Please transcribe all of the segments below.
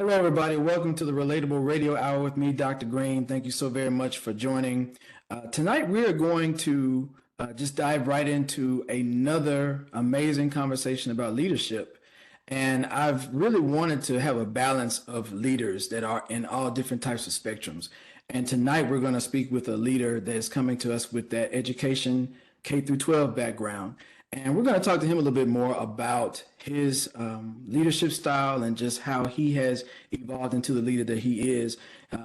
Hello, everybody. Welcome to the Relatable Radio Hour with me, Dr. Green. Thank you so very much for joining. Tonight, we are going to just dive right into another amazing conversation about leadership. And I've really wanted to have a balance of leaders that are in all different types of spectrums. And tonight, we're going to speak with a leader that is coming to us with that education K through 12 background. And we're going to talk to him a little bit more about his leadership style and just how he has evolved into the leader that he is.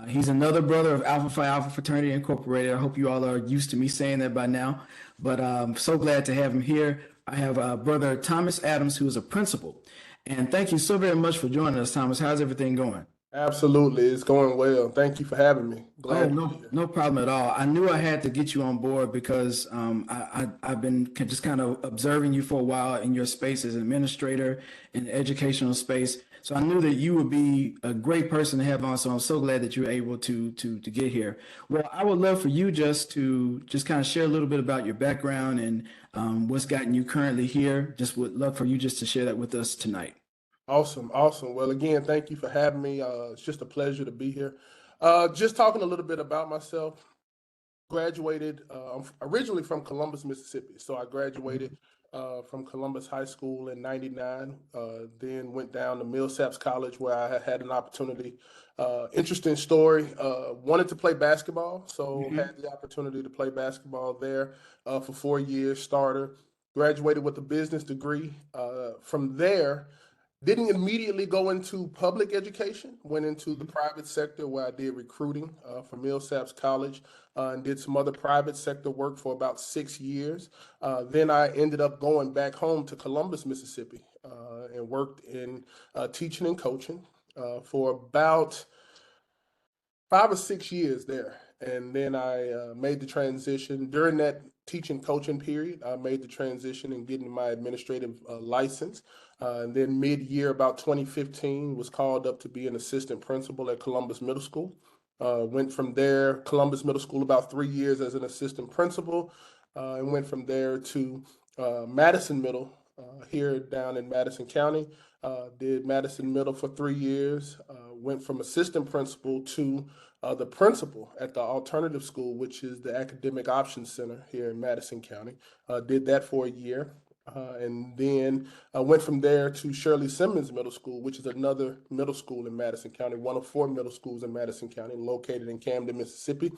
He's another brother of Alpha Phi Alpha Fraternity Incorporated. I hope you all are used to me saying that by now, but I'm so glad to have him here. I have brother Thomas Adams, who is a principal. And thank you so very much for joining us, Thomas. How's everything going? Absolutely. It's going well. Thank you for having me. Oh, Glad to be no, here. no problem at all. I knew I had to get you on board because I've been just kind of observing you for a while in your space as an administrator in the educational space. So I knew that you would be a great person to have on. So I'm so glad that you're able to get here. Well, I would love for you just to just kind of share a little bit about your background and what's gotten you currently here. Just would love for you just to share that with us tonight. Awesome. Awesome. Well, again, thank you for having me. It's just a pleasure to be here. Just talking a little bit about myself. Graduated, I'm originally from Columbus, Mississippi. So I graduated from Columbus High School in '99, then went down to Millsaps College where I had an opportunity. Interesting story. Wanted to play basketball, so Mhm. had the opportunity to play basketball there for 4 years, starter. Graduated with a business degree. From there, didn't immediately go into public education, went into the private sector where I did recruiting for Millsaps College and did some other private sector work for about 6 years. Then I ended up going back home to Columbus, Mississippi, and worked in teaching and coaching for about 5 or 6 years there. And then I made the transition during that teaching coaching period. I made the transition in getting my administrative license. And then mid-year, about 2015, was called up to be an assistant principal at Columbus Middle School. Went from there, Columbus Middle School, about 3 years as an assistant principal, and went from there to Madison Middle here down in Madison County. Did Madison Middle for 3 years. Went from assistant principal to the principal at the alternative school, which is the Academic Options Center here in Madison County. Did that for a year. And then went from there to Shirley Simmons Middle School, which is another middle school in Madison County, one of four middle schools in Madison County, located in Camden, Mississippi.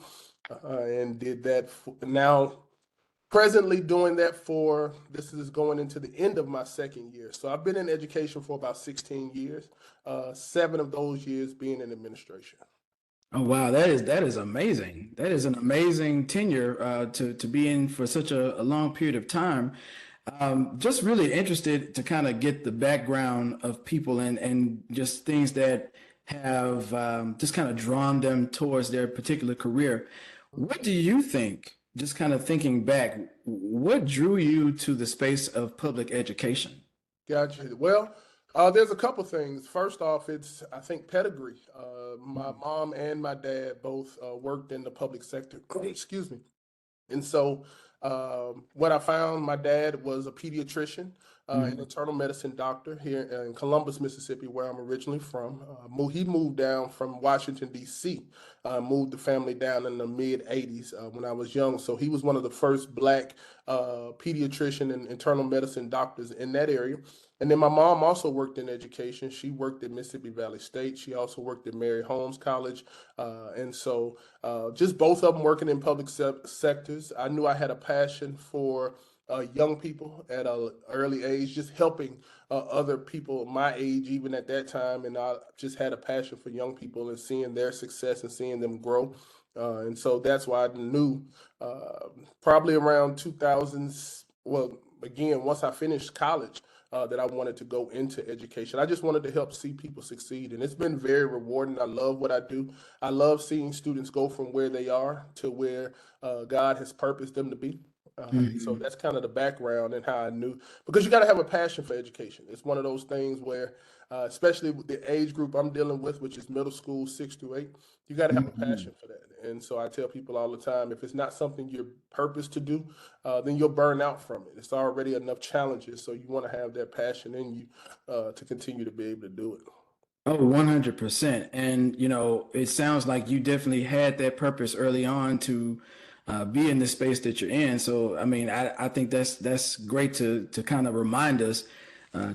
And did that now presently doing that for this is going into the end of my second year. So I've been in education for about 16 years, 7 of those years being in administration. Oh wow, that is amazing. That is an amazing tenure to be in for such a long period of time. Just really interested to kind of get the background of people and just things that have just kind of drawn them towards their particular career. What do you think, just kind of thinking back, what drew you to the space of public education? Gotcha. Well, there's a couple things. First off, it's I think pedigree. My mom and my dad both worked in the public sector. Excuse me. And so, what I found, my dad was a pediatrician, an Mhm. internal medicine doctor here in Columbus, Mississippi, where I'm originally from. He moved down from Washington, D.C., moved the family down in the mid 80s when I was young. So he was one of the first Black pediatrician and internal medicine doctors in that area. And then my mom also worked in education. She worked at Mississippi Valley State. She also worked at Mary Holmes College. And so just both of them working in public sectors. I knew I had a passion for young people at an early age, just helping other people my age, even at that time. And I just had a passion for young people and seeing their success and seeing them grow. And so that's why I knew uh, probably around 2000s. Well, again, once I finished college, that I wanted to go into education. I just wanted to help see people succeed. And it's been very rewarding. I love what I do. I love seeing students go from where they are to where God has purposed them to be. So Mhm. that's kind of the background and how I knew because you got to have a passion for education. It's one of those things where, especially with the age group I'm dealing with, which is middle school 6 to 8, you got to have a Mhm. passion for that. And so I tell people all the time, if it's not something you're purposed to do, then you'll burn out from it. It's already enough challenges, so you want to have that passion in you to continue to be able to do it. Oh, 100%. And, it sounds like you definitely had that purpose early on to be in the space that you're in. So, I mean, I think that's great to kind of remind us.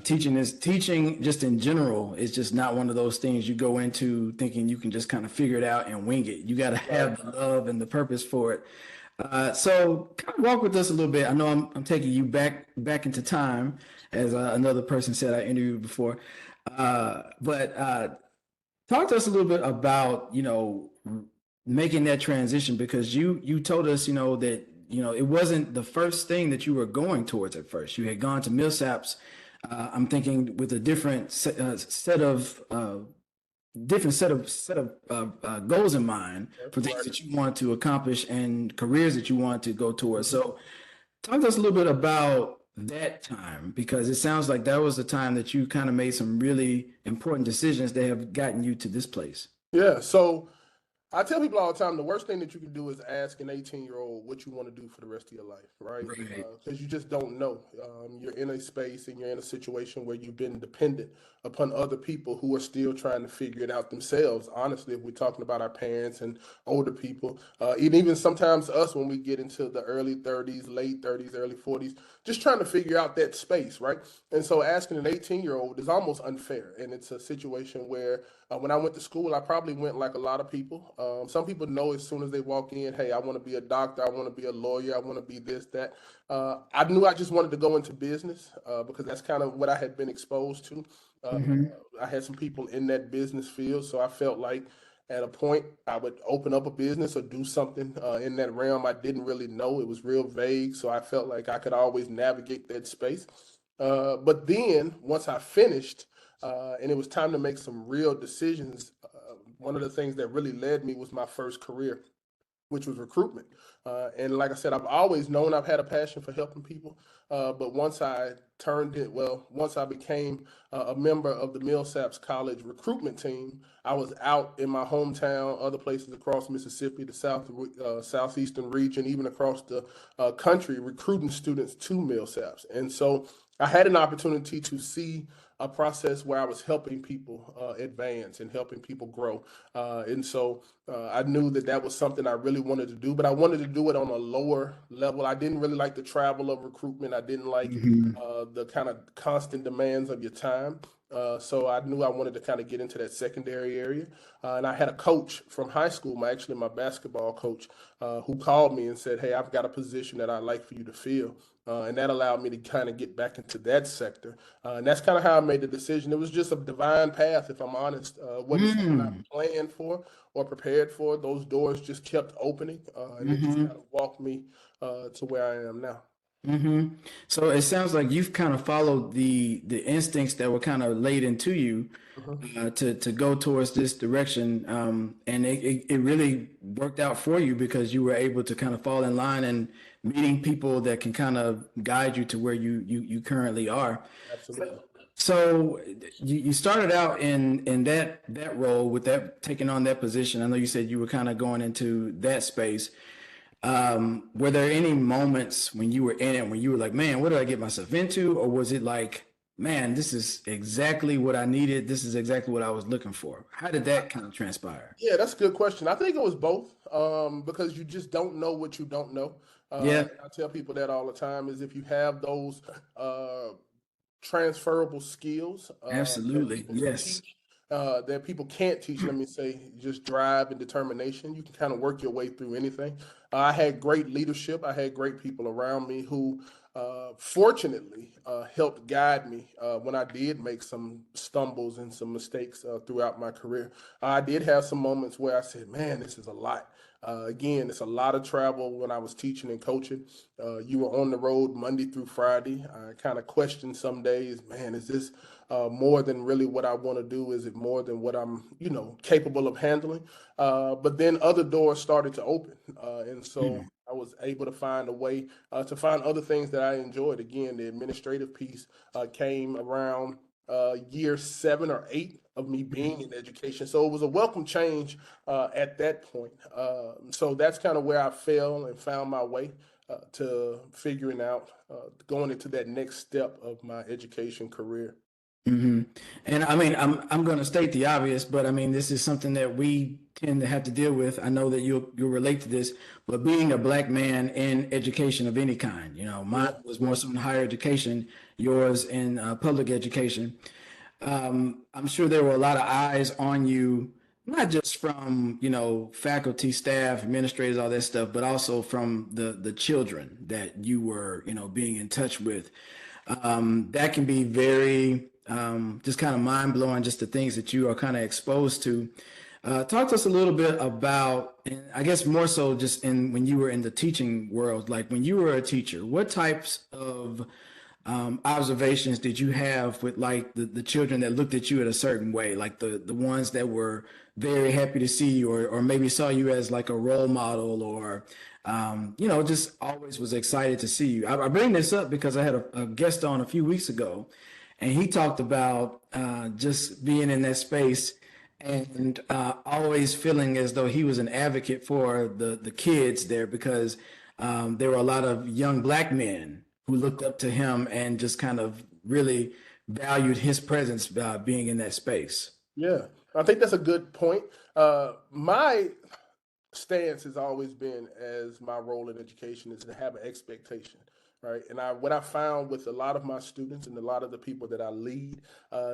Teaching just in general is just not one of those things you go into thinking you can just kind of figure it out and wing it. You got to Right. have the love and the purpose for it. So kind of walk with us a little bit. I know I'm taking you back into time, as another person said I interviewed before. But talk to us a little bit about, making that transition because you told us, that, it wasn't the first thing that you were going towards at first. You had gone to Millsaps, I'm thinking with a different set of goals in mind for things Right. that you want to accomplish and careers that you want to go towards. So talk to us a little bit about that time because it sounds like that was the time that you kind of made some really important decisions that have gotten you to this place. Yeah. So I tell people all the time the worst thing that you can do is ask an 18-year-old what you want to do for the rest of your life, right? Right. Because you just don't know. You're in a space and you're in a situation where you've been dependent upon other people who are still trying to figure it out themselves. Honestly, if we're talking about our parents and older people, and even sometimes us when we get into the early 30s, late 30s, early 40s, just trying to figure out that space, right? And so asking an 18-year-old is almost unfair. And it's a situation where when I went to school, I probably went like a lot of people. Some people know as soon as they walk in, hey, I want to be a doctor, I want to be a lawyer, I want to be this, that. I knew I just wanted to go into business because that's kind of what I had been exposed to. Uh, Hmm. I had some people in that business field, so I felt like at a point I would open up a business or do something in that realm. I didn't really know; it was real vague, so I felt like I could always navigate that space. But then once I finished, and it was time to make some real decisions. One of the things that really led me was my first career, which was recruitment. And like I said, I've always known I've had a passion for helping people. But once I became a member of the Millsaps College recruitment team, I was out in my hometown, other places across Mississippi, the southeastern region, even across the country, recruiting students to Millsaps. And so I had an opportunity to see a process where I was helping people advance and helping people grow. And so I knew that that was something I really wanted to do, but I wanted to do it on a lower level. I didn't really like the travel of recruitment. I didn't like Hmm. the kind of constant demands of your time. So I knew I wanted to kind of get into that secondary area. And I had a coach from high school, my basketball coach, who called me and said, "Hey, I've got a position that I'd like for you to fill." And that allowed me to kind of get back into that sector. And that's kind of how I made the decision. It was just a divine path, if I'm honest. Wasn't something I Mm. planned for or prepared for. Those doors just kept opening, and it just kind Hmm. of walked me to where I am now. Hmm. So it sounds like you've kind of followed the instincts that were kind of laid into you Mhm. to go towards this direction, and it really worked out for you because you were able to kind of fall in line and meeting people that can kind of guide you to where you currently are. Absolutely. So you started out in that role with that taking on that position. I know you said you were kind of going into that space. Were there any moments when you were in it when you were like, man, what did I get myself into? Or was it like, man, this is exactly what I needed. This is exactly what I was looking for. How did that kind of transpire? Yeah, that's a good question. I think it was both because you just don't know what you don't know. Yeah, I tell people that all the time is if you have those uh, transferable skills that absolutely. people can Yes. teach, that people can't teach. Let me say, just drive and determination. You can kind of work your way through anything. I had great leadership. I had great people around me who, fortunately, helped guide me when I did make some stumbles and some mistakes throughout my career. I did have some moments where I said, "Man, this is a lot." Again, it's a lot of travel when I was teaching and coaching. You were on the road Monday through Friday. I kind of questioned some days, man, is this more than really what I want to do? Is it more than what I'm, capable of handling? But then other doors started to open. And so Mm. I was able to find a way to find other things that I enjoyed. Again, the administrative piece came around year 7 or 8 of me being in education. So it was a welcome change at that point. So that's kind of where I fell and found my way to figuring out going into that next step of my education career. hmm And I mean, I'm going to state the obvious, but I mean, this is something that we tend to have to deal with. I know that you'll relate to this, but being a black man in education of any kind, mine Yeah, was more yeah, so in higher education, yours in public education. I'm sure there were a lot of eyes on you, not just from, faculty, staff, administrators, all that stuff, but also from the children that you were, being in touch with. That can be very just kind of mind blowing, just the things that you are kind of exposed to. Talk to us a little bit about, and I guess more so just in when you were in the teaching world, like when you were a teacher, what types of observations did you have with like the children that looked at you in a certain way, like the ones that were very happy to see you or maybe saw you as like a role model or just always was excited to see you. I bring this up because I had a guest on a few weeks ago and he talked about just being in that space and always feeling as though he was an advocate for the kids there because there were a lot of young black men who looked up to him and just kind of really valued his presence being in that space. yeah. I think that's a good point. My stance has always been, as my role in education is to have an expectation, right? And what I found with a lot of my students and a lot of the people that I lead,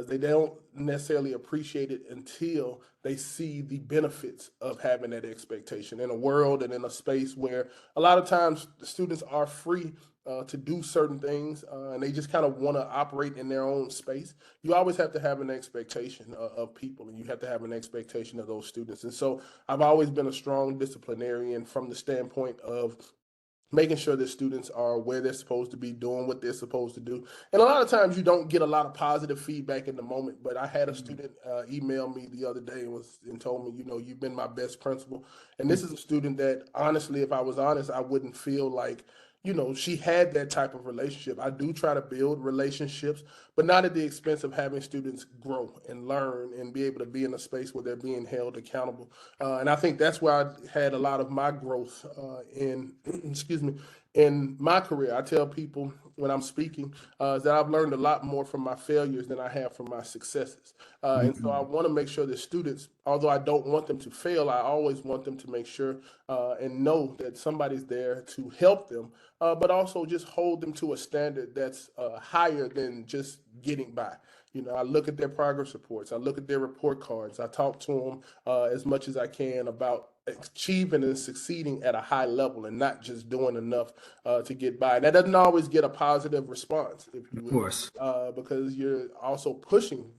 they don't necessarily appreciate it until they see the benefits of having that expectation in a world and in a space where a lot of times the students are free to do certain things, and they just kind of want to operate in their own space. You always have to have an expectation of people, and you have to have an expectation of those students. And so I've always been a strong disciplinarian from the standpoint of making sure that students are where they're supposed to be, doing what they're supposed to do. And a lot of times you don't get a lot of positive feedback in the moment, but I had a student email me the other day and told me, you've been my best principal. And this is a student that honestly, if I was honest, I wouldn't feel like, she had that type of relationship. I do try to build relationships, but not at the expense of having students grow and learn and be able to be in a space where they're being held accountable. And I think that's where I had a lot of my growth in, excuse me, in my career. I tell people when I'm speaking that I've learned a lot more from my failures than I have from my successes. And so I Mhm. want to make sure that students, although I don't want them to fail, I always want them to make sure and know that somebody's there to help them, but also just hold them to a standard that's higher than just getting by. I look at their progress reports. I look at their report cards. I talk to them as much as I can about achieving and succeeding at a high level and not just doing enough to get by. And that doesn't always get a positive response, if you Of will, course. because you're also pushing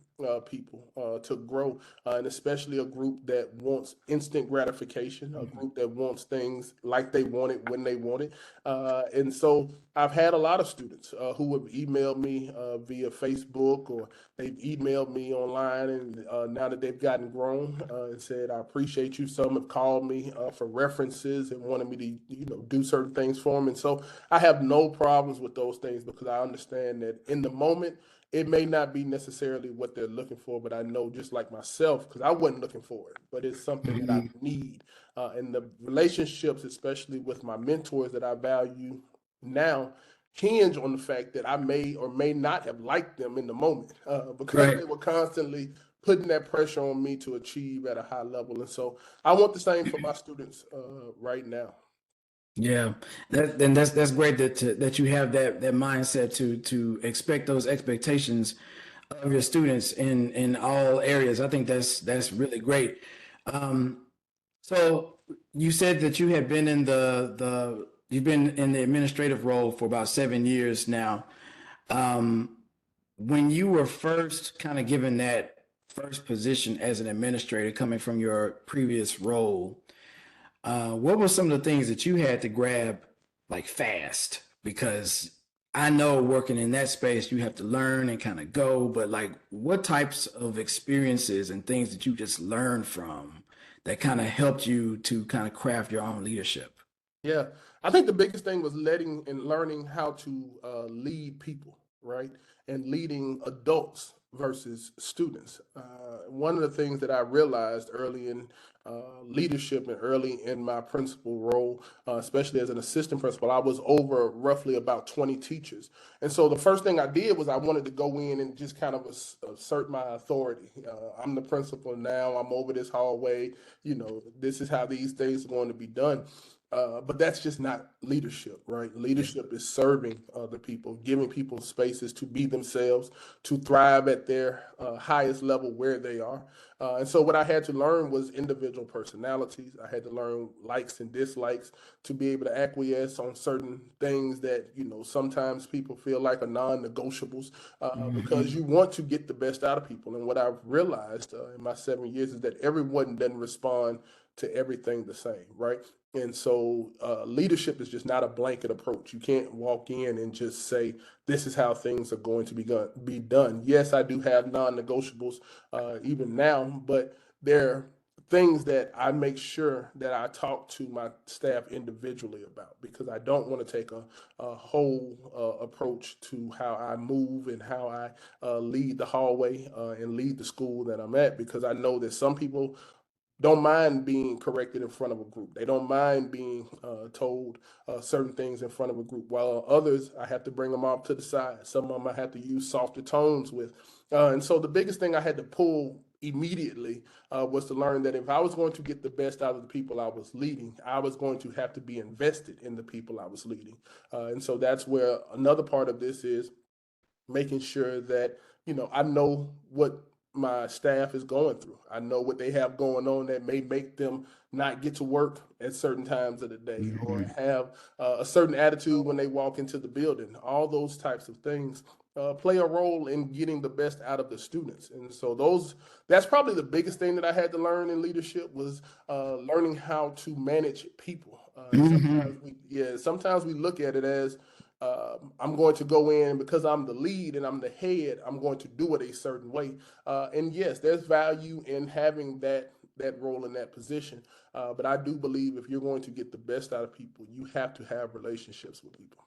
people to grow, and especially a group that wants instant gratification, a group that wants things like they want it when they want it. And so I've had a lot of students who have emailed me via Facebook, or they've emailed me online, and now that they've gotten grown, and said, "I appreciate you." Some have called me for references and wanted me to, do certain things for them. And so I have no problems with those things because I understand that in the moment, it may not be necessarily what they're looking for, but I know just like myself, because I wasn't looking for it, but it's something that I Mhm. need. And the relationships, especially with my mentors that I value now, hinge on the fact that I may or may not have liked them in the moment because Right. they were constantly putting that pressure on me to achieve at a high level. And so I want the same for my students right now. Yeah, that's great that you have that mindset to expect those expectations of your students in all areas. I think that's really great. Um, so you said that you had been in the you've been in the administrative role for about 7 years now. Um, when you were first kind of given that first position as an administrator coming from your previous role, what were some of the things that you had to grab like fast? Because I know working in that space, you have to learn and kind of go, but like what types of experiences and things that you just learned from that kind of helped you to kind of craft your own leadership? Yeah, I think the biggest thing was letting and learning how to lead people, right? And leading adults versus students. One of the things that I realized early in leadership and early in my principal role, especially as an assistant principal, I was over roughly about 20 teachers. And so the first thing I did was I wanted to go in and just kind of assert my authority. I'm the principal now, I'm over this hallway, this is how these things are going to be done. But that's just not leadership, right? Leadership is serving the people, giving people spaces to be themselves, to thrive at their highest level where they are. And so, what I had to learn was individual personalities. I had to learn likes and dislikes to be able to acquiesce on certain things that, sometimes people feel like are non negotiables because you want to get the best out of people. And what I've realized in my 7 years is that everyone doesn't respond to everything the same, right? And so leadership is just not a blanket approach. You can't walk in and just say, this is how things are going to be done. Yes, I do have non-negotiables even now, but they're things that I make sure that I talk to my staff individually about because I don't want to take a whole approach to how I move and how I lead the hallway and lead the school that I'm at because I know that some people don't mind being corrected in front of a group. They don't mind being told certain things in front of a group. While others, I have to bring them off to the side. Some of them I have to use softer tones with. And so the biggest thing I had to pull immediately was to learn that if I was going to get the best out of the people I was leading, I was going to have to be invested in the people I was leading. And so that's where another part of this is making sure that I know what my staff is going through. I know what they have going on that may make them not get to work at certain times of the day or have a certain attitude when they walk into the building. All those types of things play a role in getting the best out of the students. And so that's probably the biggest thing that I had to learn in leadership was learning how to manage people. Sometimes we look at it as I'm going to go in because I'm the lead and I'm the head. I'm going to do it a certain way. And yes, there's value in having that role in that position. But I do believe if you're going to get the best out of people, you have to have relationships with people.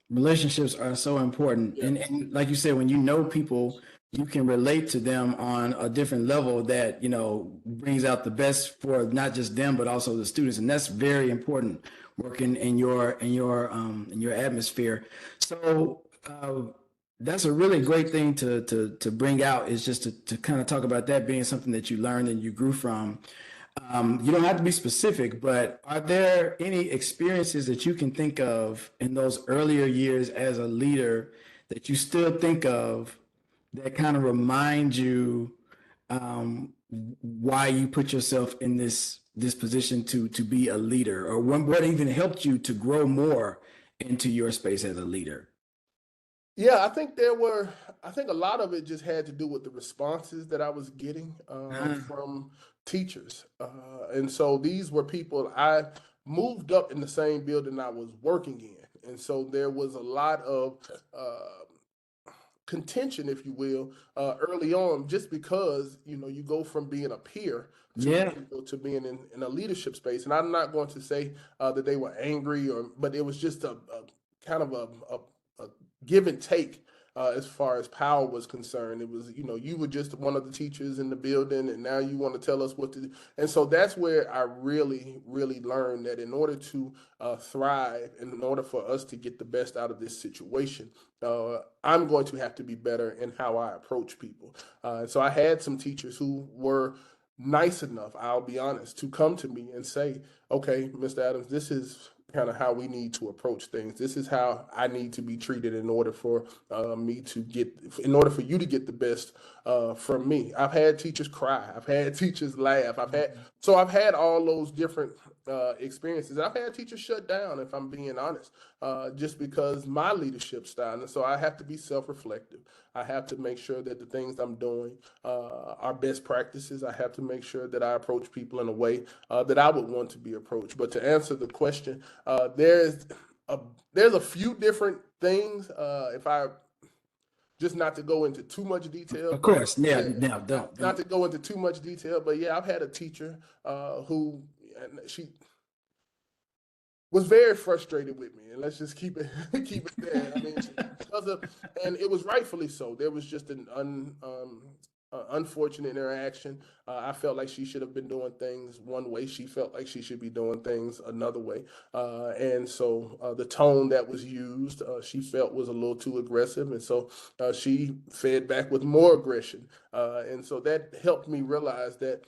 Relationships are so important. Yeah. And like you said, when you know people, you can relate to them on a different level that, brings out the best for not just them, but also the students. And that's very important working in your atmosphere. So that's a really great thing to bring out is just to kind of talk about that being something that you learned and you grew from. You don't have to be specific, but are there any experiences that you can think of in those earlier years as a leader that you still think of that kind of remind you why you put yourself in this position to be a leader, or what even helped you to grow more into your space as a leader? Yeah, I think a lot of it just had to do with the responses that I was getting from teachers. And so these were people I moved up in the same building I was working in. And so there was a lot of contention, if you will, early on, just because you go from being a peer to Yeah. people to being in a leadership space. And I'm not going to say that they were angry, but it was just a kind of a give and take. As far as power was concerned, it was, you were just one of the teachers in the building, and now you want to tell us what to do. And so that's where I really, really learned that in order to thrive, and in order for us to get the best out of this situation, I'm going to have to be better in how I approach people. So I had some teachers who were nice enough, I'll be honest, to come to me and say, okay, Mr. Adams, this is kind of how we need to approach things. This is how I need to be treated in order for in order for you to get the best from me. I've had teachers cry. I've had teachers laugh. I've had all those different experiences. And I've had teachers shut down, if I'm being honest, just because my leadership style. And so I have to be self-reflective. I have to make sure that the things I'm doing are best practices. I have to make sure that I approach people in a way that I would want to be approached. But to answer the question, a there's a few different things. If I just not to go into too much detail, Of but course. Yeah. yeah, Now, not don't. to go into too much detail, but yeah, I've had a teacher who and was very frustrated with me, and let's just keep it keep it there. I mean, because of, and it was rightfully so. There was just an unfortunate interaction. I felt like she should have been doing things one way. She felt like she should be doing things another way, and so the tone that was used, she felt was a little too aggressive, and so she fed back with more aggression, and so that helped me realize that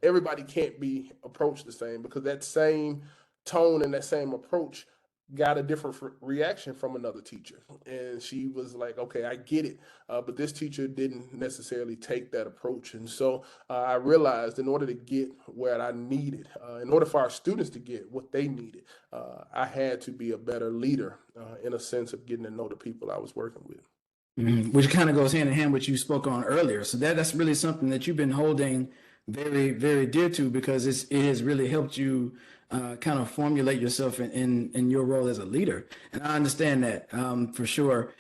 everybody can't be approached the same, because that same tone and that same approach got a different reaction from another teacher. And she was like, okay, I get it. But this teacher didn't necessarily take that approach. And so I realized, in order to get where I needed, in order for our students to get what they needed, I had to be a better leader, in a sense of getting to know the people I was working with. Which kind of goes hand in hand with what you spoke on earlier. So that's really something that you've been holding very, very dear to, because it has really helped you kind of formulate yourself in your role as a leader. And I understand that for sure.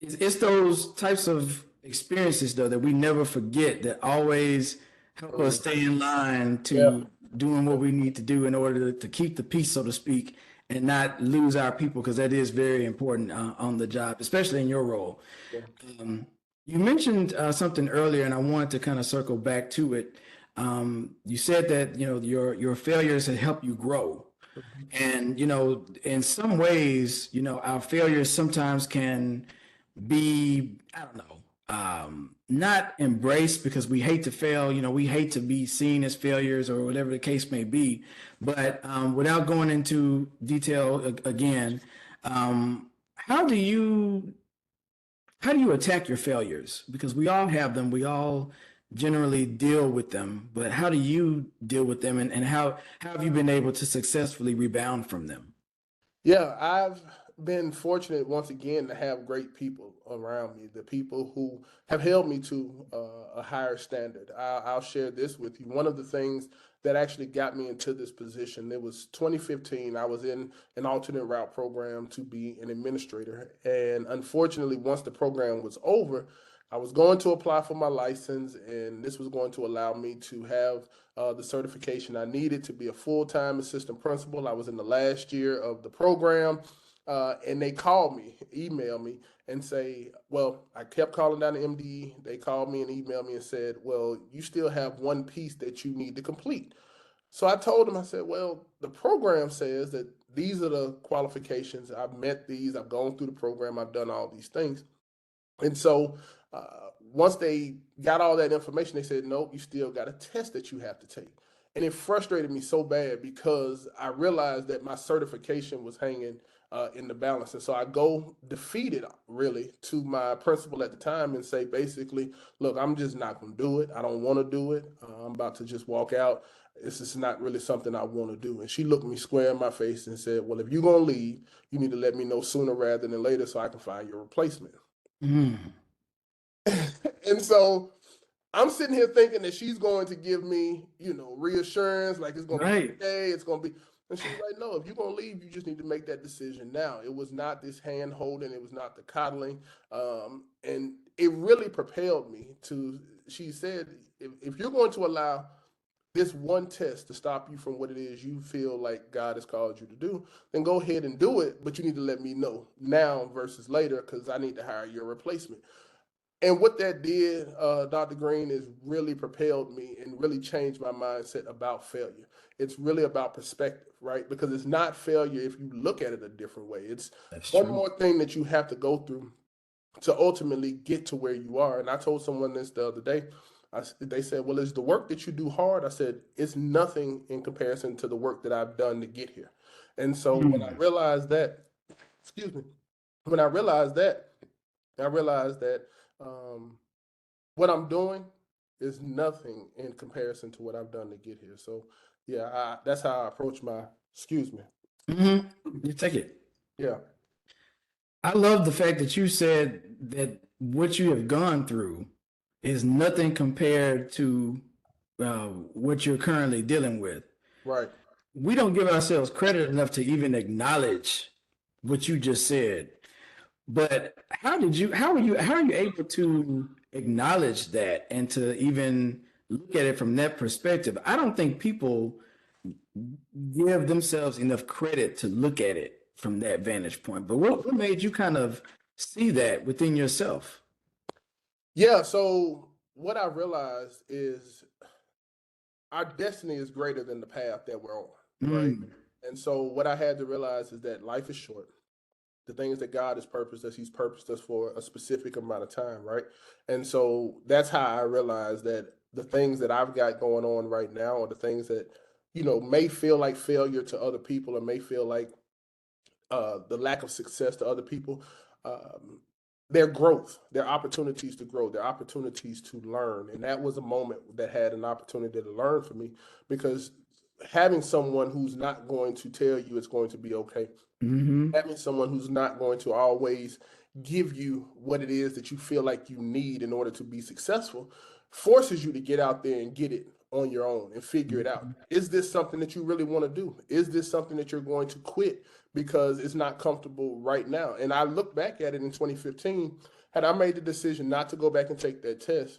It's those types of experiences, though, that we never forget, that always help us Mm. stay in line Yeah. to doing what we need to do in order to keep the peace, so to speak, and not lose our people, because that is very important on the job, especially in your role. Yeah. You mentioned something earlier, and I wanted to kind of circle back to it. You said that your failures have helped you grow, Mhm. and in some ways, our failures sometimes can be, I don't know, not embraced, because we hate to fail. We hate to be seen as failures or whatever the case may be. But without going into detail again, how do you attack your failures? Because we all have them. We all generally deal with them. But how do you deal with them, and how have you been able to successfully rebound from them? Yeah, I've been fortunate once again to have great people around me, the people who have held me to a higher standard. I'll share this with you. One of the things that actually got me into this position, it was 2015. I was in an alternate route program to be an administrator. And unfortunately, once the program was over, I was going to apply for my license, and this was going to allow me to have the certification I needed to be a full-time assistant principal. I was in the last year of the program, and they called me, emailed me, and say, well, I kept calling down the MDE. They called me and emailed me and said, well, you still have one piece that you need to complete. So I told them, I said, well, the program says that these are the qualifications. I've met these. I've gone through the program. I've done all these things. And so once they got all that information, they said, nope, you still got a test that you have to take. And it frustrated me so bad, because I realized that my certification was hanging in the balance. And so I go defeated, really, to my principal at the time and say, basically, look, I'm just not going to do it. I don't want to do it. I'm about to just walk out. This is not really something I want to do. And she looked me square in my face and said, well, if you're going to leave, you need to let me know sooner rather than later so I can find your replacement. Mm, And so I'm sitting here thinking that she's going to give me, reassurance, like it's going to be right. okay, it's going to be. And she was like, no, if you're going to leave, you just need to make that decision now. It was not this hand holding, it was not the coddling. And it really propelled me to, she said, if you're going to allow this one test to stop you from what it is you feel like God has called you to do, then go ahead and do it. But you need to let me know now versus later, because I need to hire your replacement. And what that did, Dr. Green, is really propelled me and really changed my mindset about failure. It's really about perspective, right? Because it's not failure if you look at it a different way. It's That's one true. more thing that you have to go through to ultimately get to where you are. And I told someone this the other day. They said, well, is the work that you do hard? I said, it's nothing in comparison to the work that I've done to get here. And so when I Mm, realized that, excuse me, when I realized that um, what I'm doing is nothing in comparison to what I've done to get here. So yeah, that's how I approach my. Excuse me. hmm You take it. Yeah. I love the fact that you said that what you have gone through is nothing compared to what you're currently dealing with. Right. We don't give ourselves credit enough to even acknowledge what you just said. But how are you able to acknowledge that and to even look at it from that perspective? I don't think people give themselves enough credit to look at it from that vantage point. But what made you kind of see that within yourself? Yeah, so what I realized is our destiny is greater than the path that we're on, right? Mm, And so what I had to realize is that life is short. The things that God has purposed us, He's purposed us for a specific amount of time, right? And so that's how I realized that the things that I've got going on right now, or the things that, may feel like failure to other people, or may feel like the lack of success to other people, um, their growth, their opportunities to grow, their opportunities to learn. And that was a moment that had an opportunity to learn for me, because having someone who's not going to tell you it's going to be okay, hmm having someone who's not going to always give you what it is that you feel like you need in order to be successful forces you to get out there and get it on your own and figure it out. Is this something that you really want to do? Is this something that you're going to quit because it's not comfortable right now? And I look back at it in 2015, had I made the decision not to go back and take that test,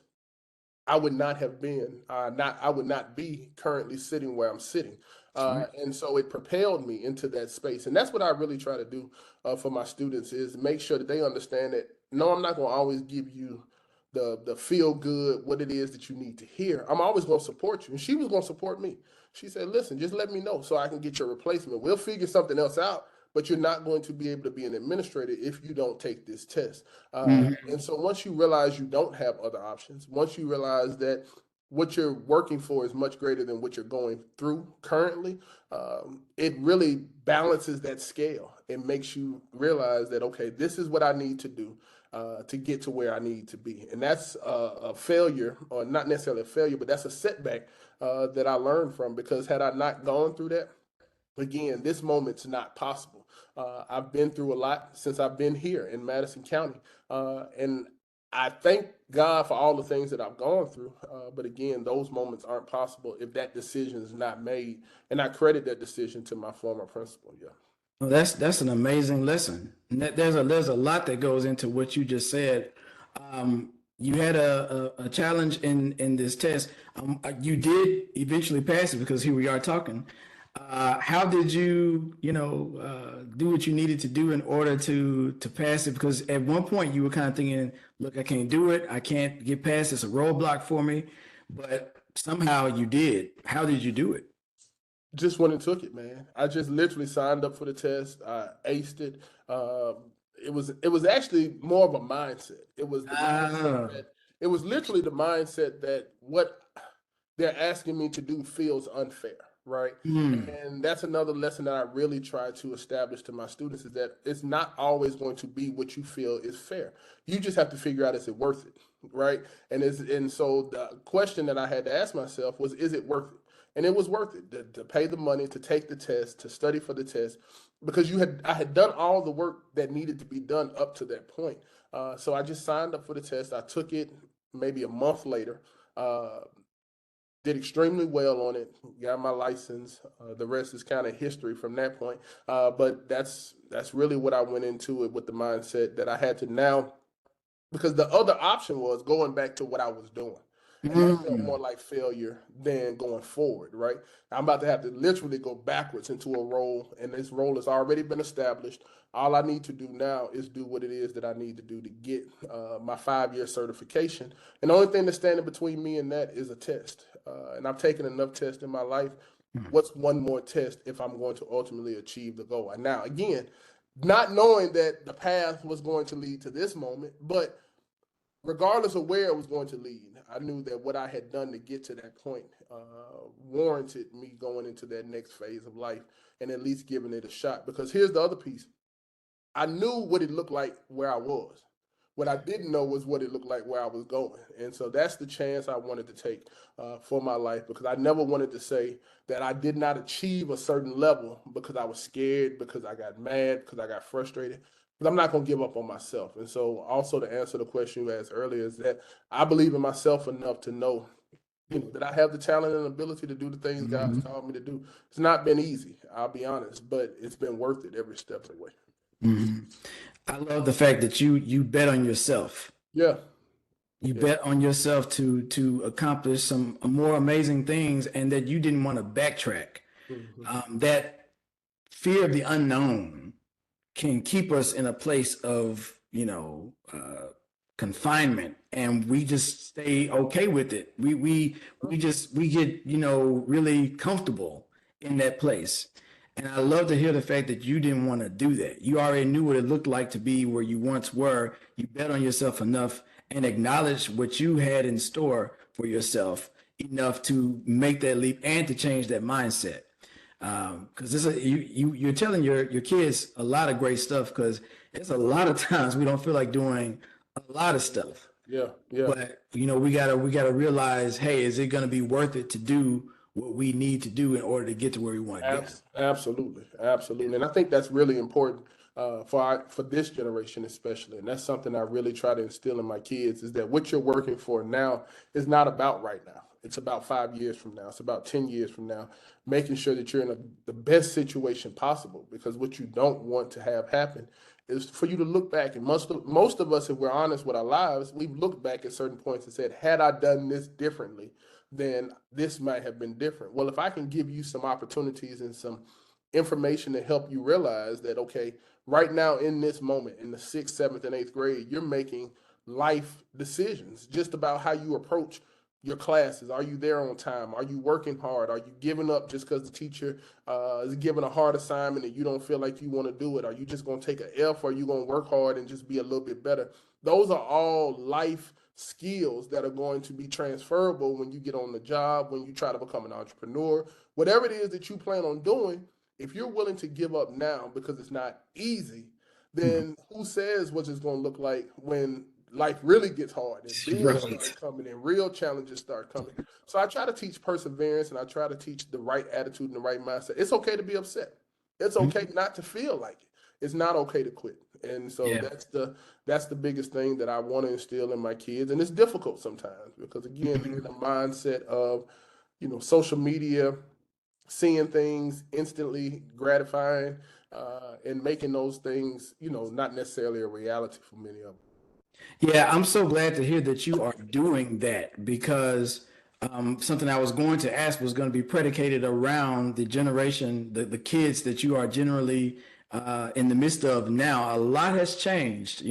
I would not have been not I would not be currently sitting where I'm sitting. That's right. And so it propelled me into that space. And that's what I really try to do for my students, is make sure that they understand that no, I'm not going to always give you the feel good, what it is that you need to hear. I'm always going to support you. And she was going to support me. She said, listen, just let me know so I can get your replacement. We'll figure something else out, but you're not going to be able to be an administrator if you don't take this test. Mhm. And so once you realize you don't have other options, once you realize that what you're working for is much greater than what you're going through currently, it really balances that scale. It makes you realize that, okay, this is what I need to do to get to where I need to be. And that's a failure, or not necessarily a failure, but that's a setback that I learned from, because had I not gone through that, again, this moment's not possible. I've been through a lot since I've been here in Madison County, and I thank God for all the things that I've gone through. But again, those moments aren't possible if that decision is not made, and I credit that decision to my former principal. Yeah. Well, that's an amazing lesson. And there's a lot that goes into what you just said. You had a challenge in this test. You did eventually pass it because here we are talking. How did you do what you needed to do in order to pass it? Because at one point you were kind of thinking, look, I can't do it. I can't get past. It's a roadblock for me. But somehow you did. How did you do it? Just went and took it, man. I just literally signed up for the test. I aced it. It was actually more of a mindset. It was the mindset Ah. that it was literally the mindset that what they're asking me to do feels unfair, right? Hmm. And that's another lesson that I really try to establish to my students, is that it's not always going to be what you feel is fair. You just have to figure out, is it worth it, right? And so the question that I had to ask myself was, is it worth it? And it was worth it to pay the money, to take the test, to study for the test, because I had done all the work that needed to be done up to that point. So I just signed up for the test. I took it maybe a month later. Uh, did extremely well on it. Got my license. The rest is kind of history from that point. But that's really what I went into it with, the mindset that I had to now, because the other option was going back to what I was doing. And that felt more Mm. like failure than going forward, right? I'm about to have to literally go backwards into a role, and this role has already been established. All I need to do now is do what it is that I need to do to get my 5 year certification. And the only thing that's standing between me and that is a test. And I've taken enough tests in my life. What's one more test if I'm going to ultimately achieve the goal? And now, again, not knowing that the path was going to lead to this moment, but regardless of where it was going to lead, I knew that what I had done to get to that point warranted me going into that next phase of life and at least giving it a shot. Because here's the other piece: I knew what it looked like where I was. What I didn't know was what it looked like where I was going. And so that's the chance I wanted to take for my life, because I never wanted to say that I did not achieve a certain level because I was scared, because I got mad, because I got frustrated. But I'm not going to give up on myself. And so, also, to answer the question you asked earlier, is that I believe in myself enough to know, that I have the talent and ability to do the things God's Mhm. called me to do. It's not been easy, I'll be honest, but it's been worth it every step of the way. Mhm. I love the fact that you bet on yourself. Yeah. You Yeah. bet on yourself to accomplish some more amazing things, and that you didn't want to backtrack. Mhm. That fear of the unknown can keep us in a place of, confinement, and we just stay okay with it. We get, really comfortable in that place. And I love to hear the fact that you didn't want to do that. You already knew what it looked like to be where you once were. You bet on yourself enough and acknowledge what you had in store for yourself enough to make that leap and to change that mindset. Because you're telling your kids a lot of great stuff, because there's a lot of times we don't feel like doing a lot of stuff. Yeah, yeah. But we gotta realize, hey, is it gonna be worth it to do what we need to do in order to get to where we want to get? Absolutely, absolutely, and I think that's really important for this generation especially, and that's something I really try to instill in my kids is that what you're working for now is not about right now. It's about 5 years from now. It's about 10 years from now. Making sure that you're in the best situation possible, because what you don't want to have happen is for you to look back, and most of us, if we're honest with our lives, we've looked back at certain points and said, "Had I done this differently, then this might have been different." Well, if I can give you some opportunities and some information to help you realize that, okay, right now in this moment, in the sixth, seventh, and eighth grade, you're making life decisions just about how you approach your classes. Are you there on time? Are you working hard? Are you giving up just because the teacher is giving a hard assignment and you don't feel like you want to do it? Are you just going to take an F, or are you going to work hard and just be a little bit better? Those are all life skills that are going to be transferable when you get on the job, when you try to become an entrepreneur, whatever it is that you plan on doing. If you're willing to give up now because it's not easy, then who says what it's going to look like when life really gets hard and bills Right. start coming and real challenges start coming? So I try to teach perseverance, and I try to teach the right attitude and the right mindset. It's okay to be upset. It's okay not to feel like it. It's not okay to quit. And so Yeah. that's the biggest thing that I want to instill in my kids. And it's difficult sometimes because again, they're in a mindset of, social media, seeing things instantly gratifying, and making those things, not necessarily a reality for many of them. Yeah, I'm so glad to hear that you are doing that, because something I was going to ask was going to be predicated around the generation, the kids that you are generally in the midst of now. A lot has changed,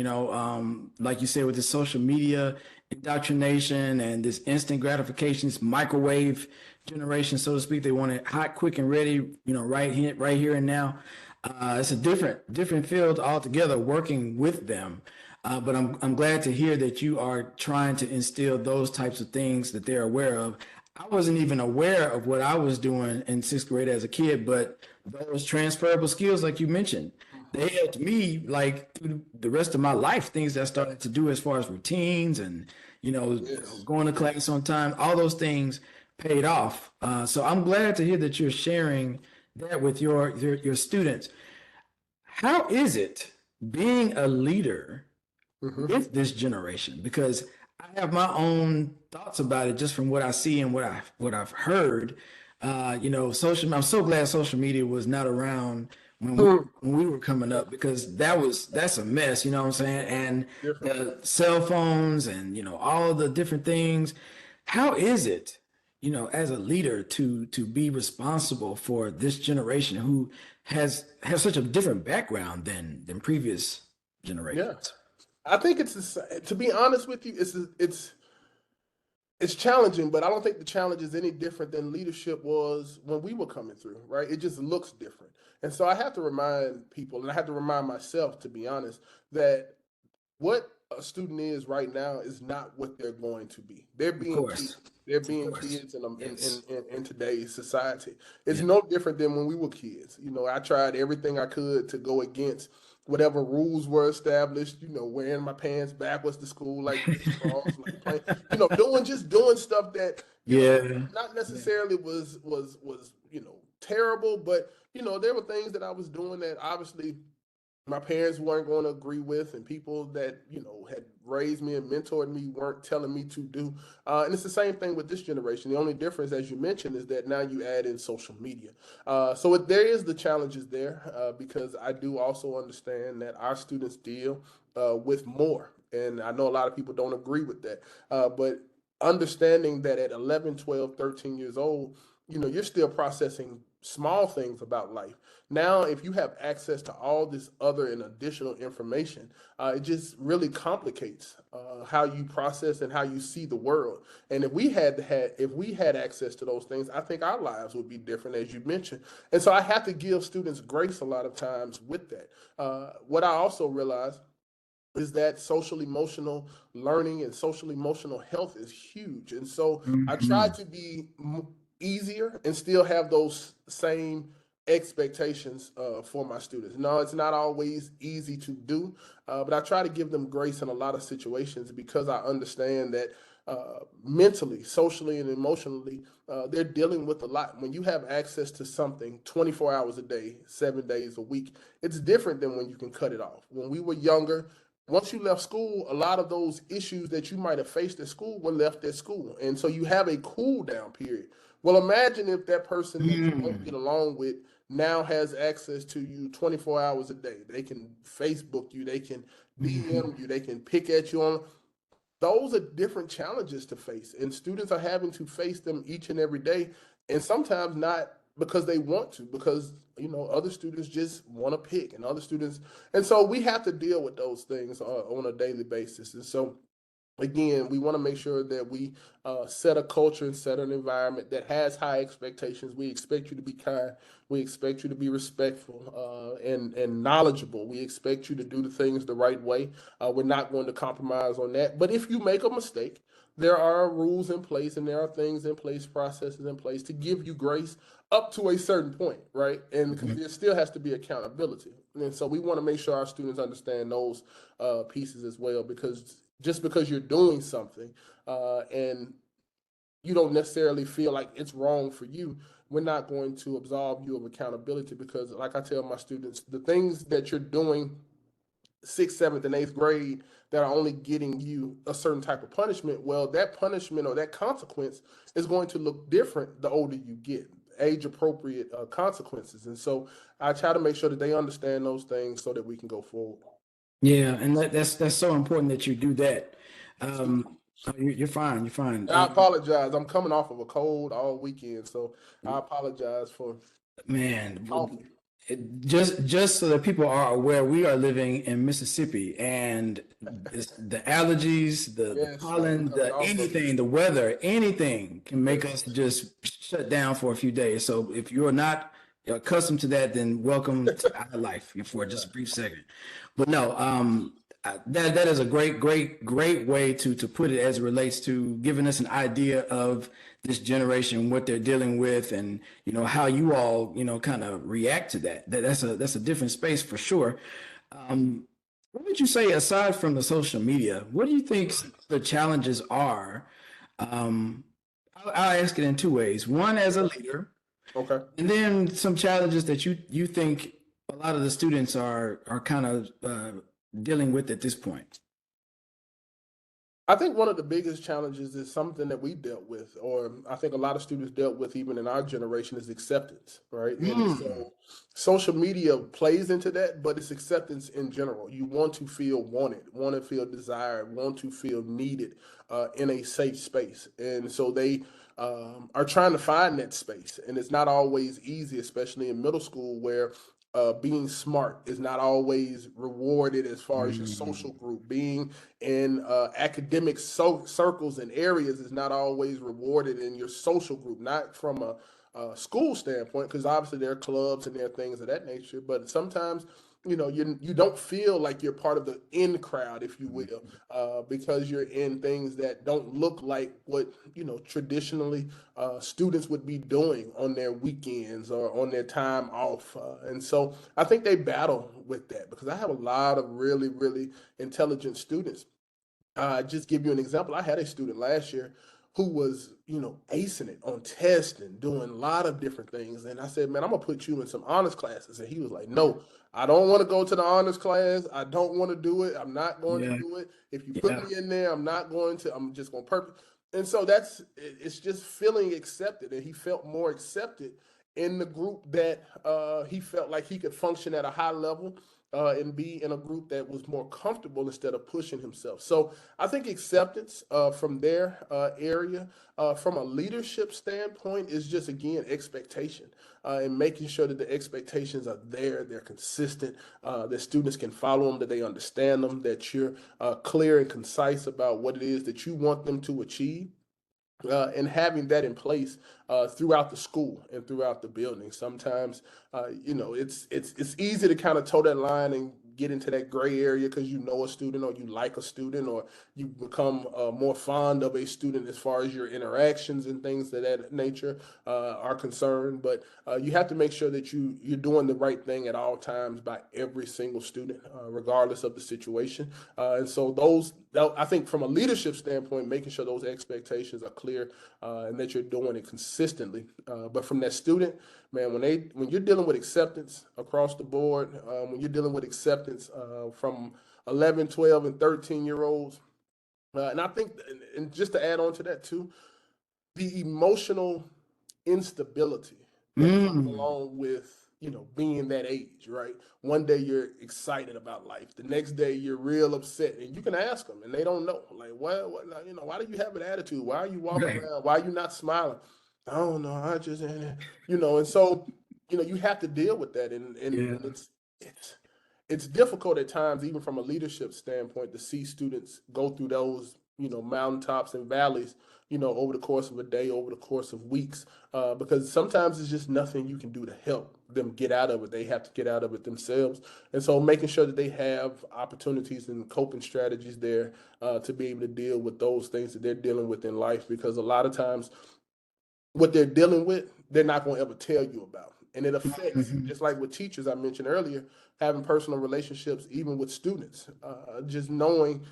like you said, with the social media indoctrination and this instant gratification, this microwave generation, so to speak. They want it hot, quick, and ready, right here and now. It's a different field altogether working with them. But I'm glad to hear that you are trying to instill those types of things that they're aware of. I wasn't even aware of what I was doing in sixth grade as a kid, but those transferable skills, like you mentioned, they Mhm. helped me like through the rest of my life. Things that I started to do as far as routines and Yes. going to class on time. All those things paid off. So I'm glad to hear that you're sharing that with your students. How is it being a leader Hmm. with this generation? Because I have my own thoughts about it just from what I see and what I've heard. I'm so glad social media was not around when we were coming up, because that's a mess. You know what I'm saying? And Different. the cell phones and all the different things. How is it, as a leader, to be responsible for this generation who has such a different background than previous Yeah. generations? I think to be honest with you, it's challenging, but I don't think the challenge is any different than leadership was when we were coming through, right? It just looks different. And so I have to remind people, and I have to remind myself, to be honest, that what a student is right now is not what they're going to be. They're Of being kids. course. They're Of being course. kids Yes. in today's society. It's Yeah. no different than when we were kids. I tried everything I could to go against whatever rules were established, wearing my pants backwards to school like Dick Frost, like playing, doing stuff that, Yeah. not necessarily was, terrible, but there were things that I was doing that obviously my parents weren't going to agree with, and people that had raised me and mentored me weren't telling me to do. And it's the same thing with this generation. The only difference, as you mentioned, is that now you add in social media. There is the challenges there, because I do also understand that our students deal with more, and I know a lot of people don't agree with that. But understanding that at 11, 12, 13 years old, you're still processing small things about life. Now, if you have access to all this other and additional information, it just really complicates how you process and how you see the world. And if we had access to those things, I think our lives would be different, as you mentioned. And so I have to give students grace a lot of times with that. What I also realize is that social emotional learning and social emotional health is huge. And so I try Mhm. to be easier and still have those same expectations for my students. No, it's not always easy to do, but I try to give them grace in a lot of situations because I understand that mentally, socially, and emotionally, they're dealing with a lot. When you have access to something 24 hours a day, 7 days a week, it's different than when you can cut it off. When we were younger, once you left school, a lot of those issues that you might have faced at school were left at school. And so you have a cool down period. Well, imagine if that person that you don't get Mm. along with now has access to you 24 hours a day. They can Facebook you, they can Mhm. DM you, they can pick at you on. Those are different challenges to face. And students are having to face them each and every day. And sometimes not because they want to, because other students just want to pick and other students, and so we have to deal with those things on a daily basis. And so again, we want to make sure that we set a culture and set an environment that has high expectations. We expect you to be kind. We expect you to be respectful and knowledgeable. We expect you to do the things the right way. We're not going to compromise on that. But if you make a mistake, there are rules in place and there are things in place, processes in place to give you grace up to a certain point, right? And because Mhm. there still has to be accountability. And so we want to make sure our students understand those pieces as well, because just because you're doing something and you don't necessarily feel like it's wrong for you, we're not going to absolve you of accountability. Because, like I tell my students, the things that you're doing sixth, seventh, and eighth grade that are only getting you a certain type of punishment, well, that punishment or that consequence is going to look different the older you get, age appropriate consequences. And so I try to make sure that they understand those things so that we can go forward. Yeah, and that's so important that you do that. Excuse me. You're fine. You're fine. And I apologize. I'm coming off of a cold all weekend, so I apologize for Man, coughing. just so that people are aware, we are living in Mississippi, and the allergies, the Yes, I'm pollen, coming the off of it. anything, the weather, anything can make us Yes. just shut down for a few days. So if you're not accustomed to that, then welcome to our life for just a brief second. But no, that is a great way to put it as it relates to giving us an idea of this generation, what they're dealing with, and how you all kind of react to that. That's a different space for sure. What would you say, aside from the social media, what do you think the challenges are? Um, I'll ask it in two ways. One, as a leader, Okay. and then some challenges that you think a lot of the students are kind of dealing with at this point. I think one of the biggest challenges is something that we dealt with, or I think a lot of students dealt with even in our generation, is acceptance, right? And Mm. so social media plays into that, but it's acceptance in general. You want to feel wanted, want to feel desired, want to feel needed in a safe space. And so they are trying to find that space. And it's not always easy, especially in middle school, where being smart is not always rewarded as far as your social Mm. group. Being in academic circles and areas is not always rewarded in your social group, not from a school standpoint, because obviously there are clubs and there are things of that nature. But sometimes, you don't feel like you're part of the in crowd, if you will, because you're in things that don't look like what traditionally students would be doing on their weekends or on their time off. And so I think they battle with that, because I have a lot of really, really intelligent students. Just give you an example. I had a student last year who was, acing it on tests and doing a lot of different things. And I said, man, I'm gonna put you in some honors classes. And he was like, no, I don't want to go to the honors class. I don't want to do it. I'm not going to Yeah, do it. If you put yeah. me in there, I'm not going to. I'm just going to purpose. And so it's just feeling accepted. And he felt more accepted in the group that he felt like he could function at a high level. and be in a group that was more comfortable instead of pushing himself. So I think acceptance from their area, from a leadership standpoint, is just again expectation and making sure that the expectations are there, they're consistent, that students can follow them, that they understand them, that you're clear and concise about what it is that you want them to achieve, and having that in place throughout the school and throughout the building. Sometimes, it's easy to kind of toe that line and get into that gray area because you know a student or you like a student or you become more fond of a student as far as your interactions and things of that nature are concerned. But you have to make sure that you're doing the right thing at all times by every single student, regardless of the situation. And so I think from a leadership standpoint, making sure those expectations are clear and that you're doing it consistently. But from that student, man, when you're dealing with acceptance across the board, when you're dealing with acceptance from 11, 12, and 13-year-olds, and I think, and just to add on to that too, the emotional instability that comes Mm. along with being that age, right? One day you're excited about life, the next day you're real upset, and you can ask them and they don't know, like, what why do you have an attitude, why are you walking Right. around, why are you not smiling? I don't know, I just and so you have to deal with that, and Yeah. it's it's difficult at times, even from a leadership standpoint, to see students go through those mountaintops and valleys over the course of a day, over the course of weeks, because sometimes it's just nothing you can do to help them get out of it. They have to get out of it themselves. And so making sure that they have opportunities and coping strategies there to be able to deal with those things that they're dealing with in life, because a lot of times what they're dealing with, they're not going to ever tell you about. And it affects, Mhm. just like with teachers I mentioned earlier, having personal relationships, even with students, just knowing,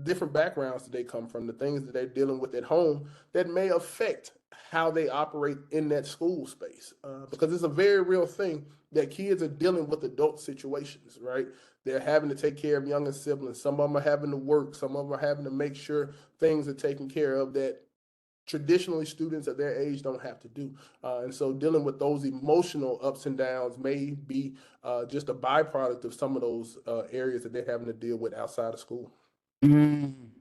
different backgrounds that they come from, the things that they're dealing with at home that may affect how they operate in that school space. Because it's a very real thing that kids are dealing with adult situations, right? They're having to take care of younger siblings. Some of them are having to work. Some of them are having to make sure things are taken care of that traditionally students at their age don't have to do. And so dealing with those emotional ups and downs may be just a byproduct of some of those areas that they're having to deal with outside of school. Mm.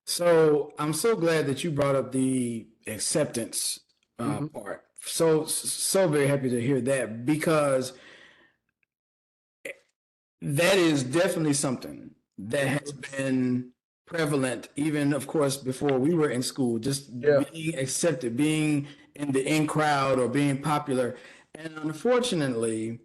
So I'm so glad that you brought up the acceptance Hmm. part. So very happy to hear that because that is definitely something that has Hmm. been prevalent, even of course before we were in school. Just Yeah, being accepted, being in the in crowd, or being popular, and unfortunately,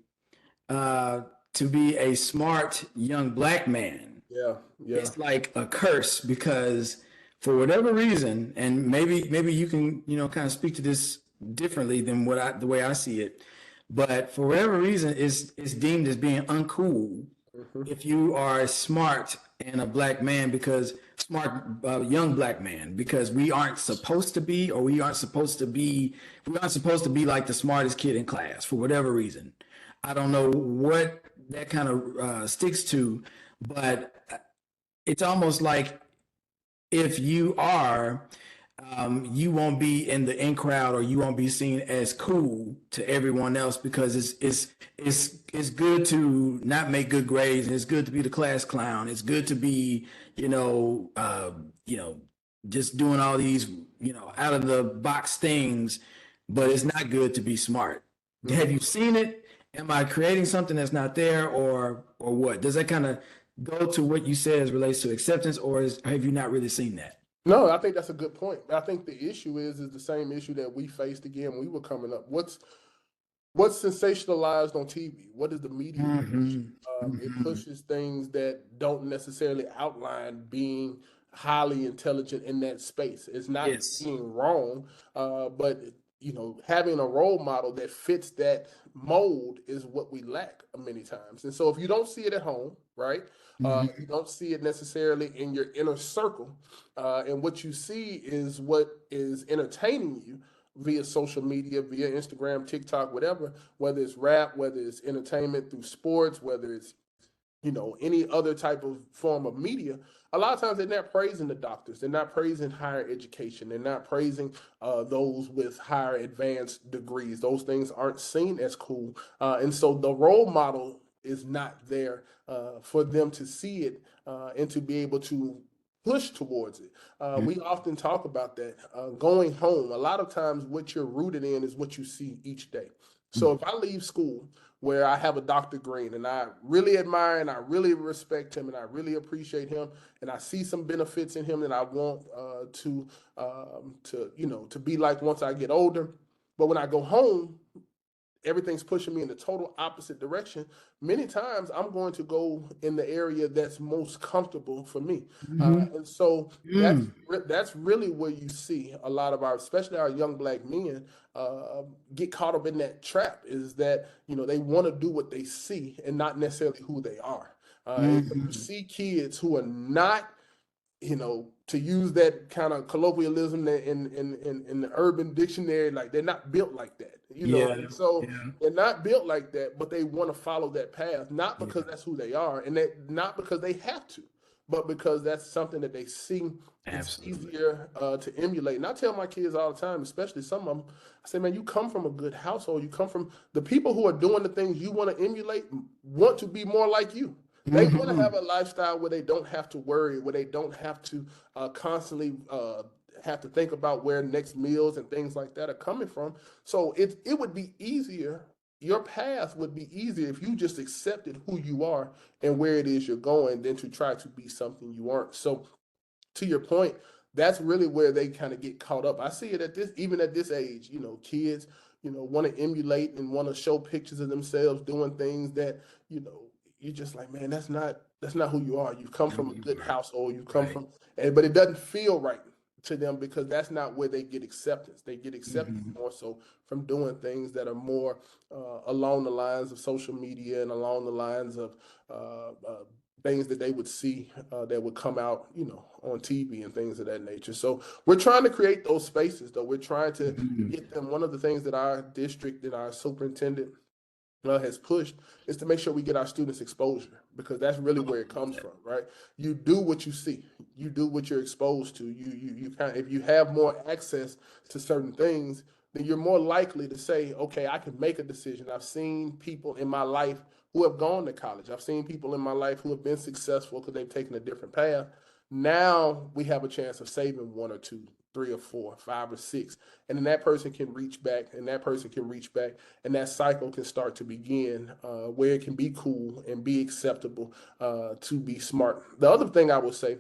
uh, to be a smart young black man, yeah, yeah. it's like a curse because for whatever reason, and maybe you can kind of speak to this differently than the way I see it, but for whatever reason, it's deemed as being uncool Hmm. if you are smart and a black man, because smart young black man, because we aren't supposed to be, or we aren't supposed to be like the smartest kid in class for whatever reason. I don't know what that kind of sticks to, but it's almost like if you are, you won't be in the in crowd, or you won't be seen as cool to everyone else, because it's good to not make good grades, and it's good to be the class clown. It's good to be you know uh, you know just doing all these out of the box things, but it's not good to be smart. Have Hmm. you seen it? Am I creating something that's not there, or what? Does that kind of go to what you said as relates to acceptance, or have you not really seen that? No, I think that's a good point. I think the issue is the same issue that we faced again when we were coming up. What's sensationalized on TV? What does the media push? Hmm. It Hmm. pushes things that don't necessarily outline being highly intelligent in that space. It's not Yes. being wrong, but having a role model that fits that mold is what we lack many times. And so, if you don't see it at home, right? You Hmm. don't see it necessarily in your inner circle, and what you see is what is entertaining you via social media, via Instagram, TikTok, whatever, whether it's rap, whether it's entertainment through sports, whether it's any other type of form of media. A lot of times they're not praising the doctors, they're not praising higher education, they're not praising those with higher advanced degrees. Those things aren't seen as cool, and so the role model is not there for them to see it and to be able to push towards it. We often talk about that going home. A lot of times, what you're rooted in is what you see each day. So if I leave school where I have a Dr. Green and I really admire and I really respect him and I really appreciate him and I see some benefits in him that I want to be like once I get older. But when I go home, everything's pushing me in the total opposite direction. Many times I'm going to go in the area that's most comfortable for me. And so that's really where you see a lot of our, especially our young Black men, get caught up in that trap, is that, they want to do what they see and not necessarily who they are. And so you see kids who are not, to use that kind of colloquialism in the urban dictionary, like they're not built like that, Yeah, And so yeah, they're not built like that, but they want to follow that path, not because that's who they are, and that not because they have to, but because that's something that they see. It's absolutely. easier to emulate. And I tell my kids all the time, especially some of them, I say, man, you come from a good household. You come from the people who are doing the things you want to emulate, want to be more like you. They want to have a lifestyle where they don't have to worry, where they don't have to constantly have to think about where next meals and things like that are coming from. So it would be easier. Your path would be easier if you just accepted who you are and where it is you're going than to try to be something you aren't. So to your point, that's really where they kind of get caught up. I see it even at this age, kids, want to emulate and want to show pictures of themselves doing things that, you're just like, man, that's not who you are. You've come from a good household. You come Right. from, but it doesn't feel right to them because that's not where they get acceptance. They get acceptance more so from doing things that are more along the lines of social media and along the lines of things that they would see that would come out, on TV and things of that nature. So we're trying to create those spaces, though. We're trying to get them. One of the things that our district and our superintendent has pushed is to make sure we get our students exposure, because that's really where it comes from, right? You do what you see, you do what you're exposed to. You kind of, if you have more access to certain things, then you're more likely to say, okay, I can make a decision. I've seen people in my life who have gone to college. I've seen people in my life who have been successful because they've taken a different path. Now we have a chance of saving one or two, three or four, five or six, and then that person can reach back, and that person can reach back, and that cycle can start to begin where it can be cool and be acceptable to be smart. The other thing I would say,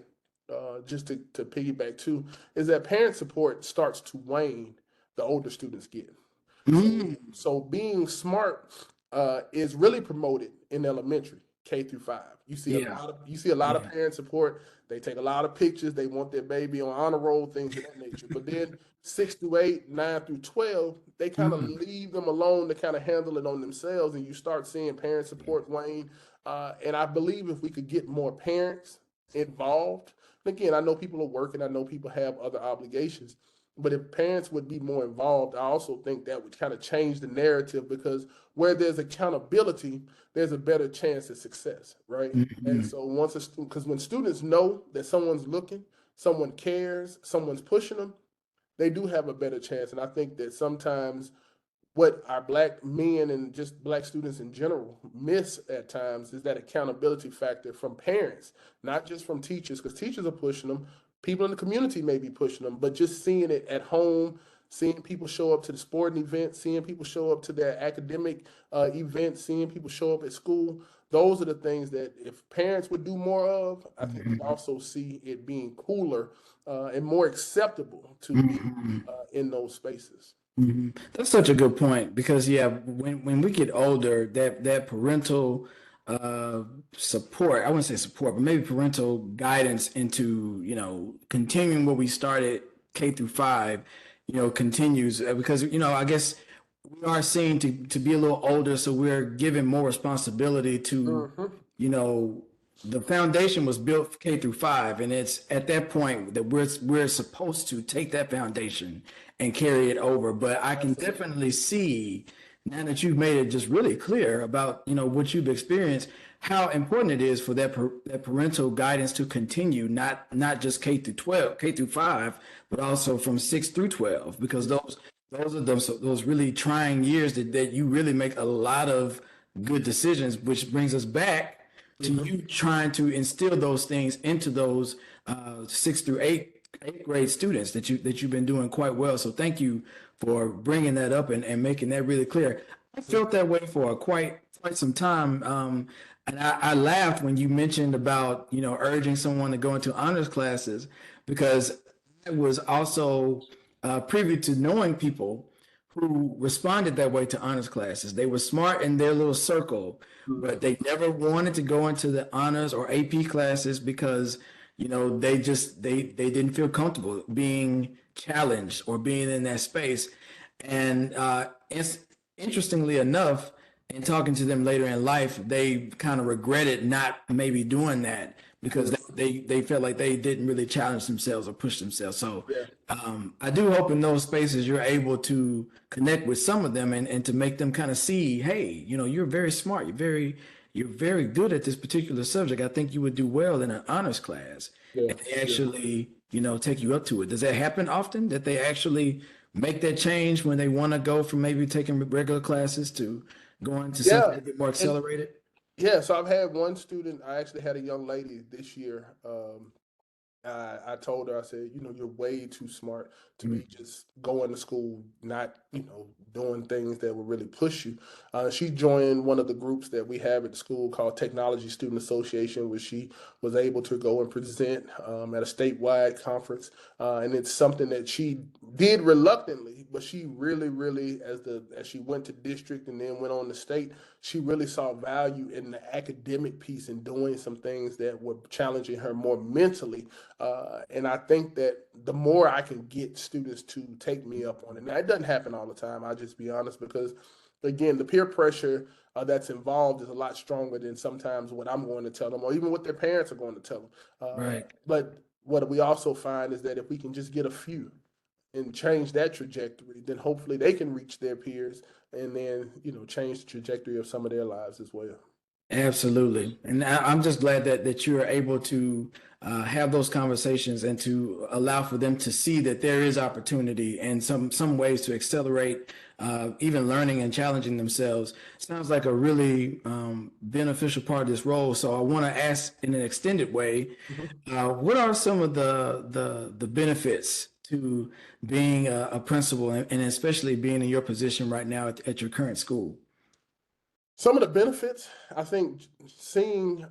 just to piggyback too, is that parent support starts to wane the older students get. So being smart is really promoted in elementary, K through 5. Yeah, You see a lot of yeah. parent support. They take a lot of pictures. They want their baby on honor roll, things of that nature. But then 6 through 8, 9 through 12, they kind of leave them alone to kind of handle it on themselves, and you start seeing parent support wane. And I believe if we could get more parents involved, and again, I know people are working. I know people have other obligations. But if parents would be more involved, I also think that would kind of change the narrative, because where there's accountability, there's a better chance of success, right? And so because when students know that someone's looking, someone cares, someone's pushing them, they do have a better chance. And I think that sometimes what our Black men and just Black students in general miss at times is that accountability factor from parents, not just from teachers, because teachers are pushing them. People in the community may be pushing them, but just seeing it at home, seeing people show up to the sporting events, seeing people show up to their academic events, seeing people show up at school. Those are the things that if parents would do more of, I think we also see it being cooler and more acceptable to be in those spaces. That's such a good point because yeah, when we get older, that parental support, I wouldn't say support, but maybe parental guidance into, continuing what we started K through 5, continues because, I guess we are seen to be a little older, so we're given more responsibility to, Mhm. the foundation was built K through 5, and it's at that point that we're supposed to take that foundation and carry it over. But I can Absolutely. definitely see now that you've made it just really clear about what you've experienced, how important it is for that parental guidance to continue, not just K through 12, K through 5, but also from 6 through 12, because those are those really trying years that you really make a lot of good decisions, which brings us back to Mhm. you trying to instill those things into those sixth through eighth grade students that you've been doing quite well. So thank you for bringing that up and making that really clear. I felt that way for quite some time. And I laughed when you mentioned about, urging someone to go into honors classes because I was also privy to knowing people who responded that way to honors classes. They were smart in their little circle, but Mhm. they never wanted to go into the honors or AP classes because, they didn't feel comfortable being challenged or being in that space. And it's interestingly enough, in talking to them later in life, they kind of regretted not maybe doing that because Mhm. they felt like they didn't really challenge themselves or push themselves. So Yeah. I do hope in those spaces you're able to connect with some of them and to make them kind of see, hey, you're very smart. You're very good at this particular subject. I think you would do well in an honors class. Yeah. And they Yeah. actually, take you up to it. Does that happen often that they actually make that change when they want to go from maybe taking regular classes to going to something Yeah. a bit more And accelerated? yeah, so I've had one student, I actually had a young lady this year. I told her, I said, you're way too smart to be Mm. just going to school, not, doing things that will really push you. She joined one of the groups that we have at the school called Technology Student Association, where she was able to go and present at a statewide conference. And it's something that she did reluctantly, but she really, really, as she went to district and then went on to state, she really saw value in the academic piece and doing some things that were challenging her more mentally. And I think that the more I can get students to take me up on it, now it doesn't happen all the time. I'll just be honest because, again, the peer pressure that's involved is a lot stronger than sometimes what I'm going to tell them or even what their parents are going to tell them. Right. But what we also find is that if we can just get a few and change that trajectory, then hopefully they can reach their peers and then, change the trajectory of some of their lives as well. Absolutely. And I'm just glad that you are able to have those conversations and to allow for them to see that there is opportunity and some ways to accelerate even learning and challenging themselves. Sounds like a really beneficial part of this role. So I want to ask in an extended way, Mhm. what are some of the benefits to being a principal and especially being in your position right now at your current school? Some of the benefits, I think, seeing,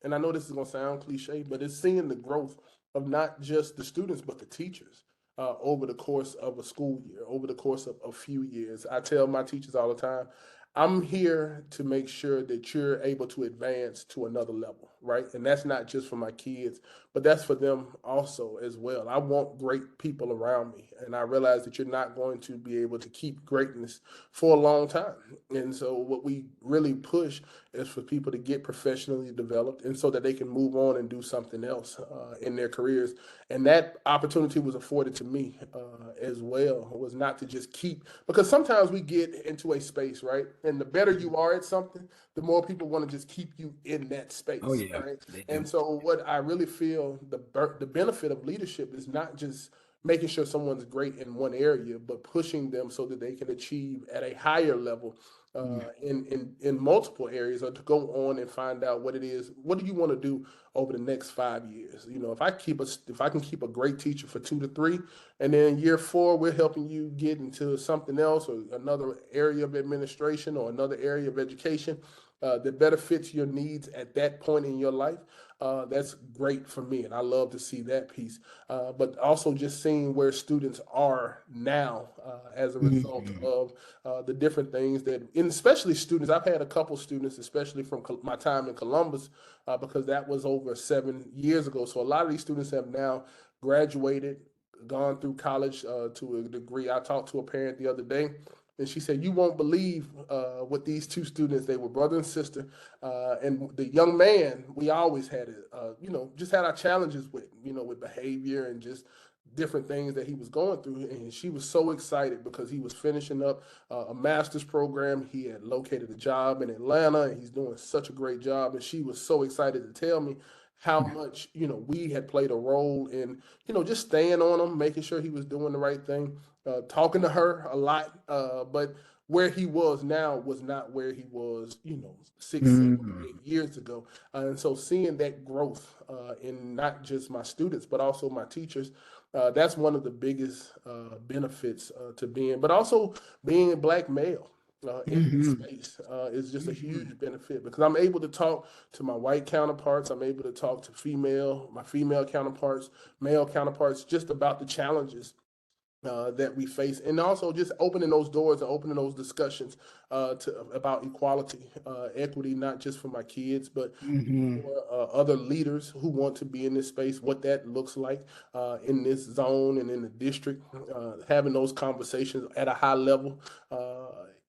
and I know this is going to sound cliche, but it's seeing the growth of not just the students, but the teachers over the course of a school year, over the course of a few years. I tell my teachers all the time, I'm here to make sure that you're able to advance to another level, right? And that's not just for my kids, but that's for them also as well. I want great people around me, and I realize that you're not going to be able to keep greatness for a long time. And so, what we really push is for people to get professionally developed and so that they can move on and do something else in their careers. And that opportunity was afforded to me as well, was not to just keep, because sometimes we get into a space, right? And the better you are at something, the more people want to just keep you in that Oh space, yeah, right? they do. And so, what I really feel the benefit of leadership is not just making sure someone's great in one area, but pushing them so that they can achieve at a higher level in multiple areas, or to go on and find out what it is. What do you want to do over the next 5 years? If I can keep a great teacher for 2 to 3, and then year 4 we're helping you get into something else or another area of administration or another area of education that better fits your needs at that point in your life. That's great for me, and I love to see that piece. But also just seeing where students are now as a result Mhm. of the different things that, and especially students. I've had a couple students, especially from my time in Columbus, because that was over 7 years ago. So a lot of these students have now graduated, gone through college to a degree. I talked to a parent the other day, and she said, "You won't believe what these two students. They were brother and sister, and the young man. We always had it, just had our challenges with, with behavior and just." Different things that he was going through, and she was so excited because he was finishing up a master's program. He had located a job in Atlanta, and he's doing such a great job. And she was so excited to tell me how much we had played a role in just staying on him, making sure he was doing the right thing, talking to her a lot. But where he was now was not where he was, 6, 7, Mm-hmm. 8 years ago. And so seeing that growth in not just my students, but also my teachers, that's one of the biggest benefits to being, but also being a Black male. In this Mm-hmm. space is just a huge benefit because I'm able to talk to my white counterparts. I'm able to talk to my female counterparts, male counterparts, just about the challenges that we face, and also just opening those doors and opening those discussions about equality, equity, not just for my kids, but Mm-hmm. for other leaders who want to be in this space, what that looks like in this zone and in the district, having those conversations at a high level.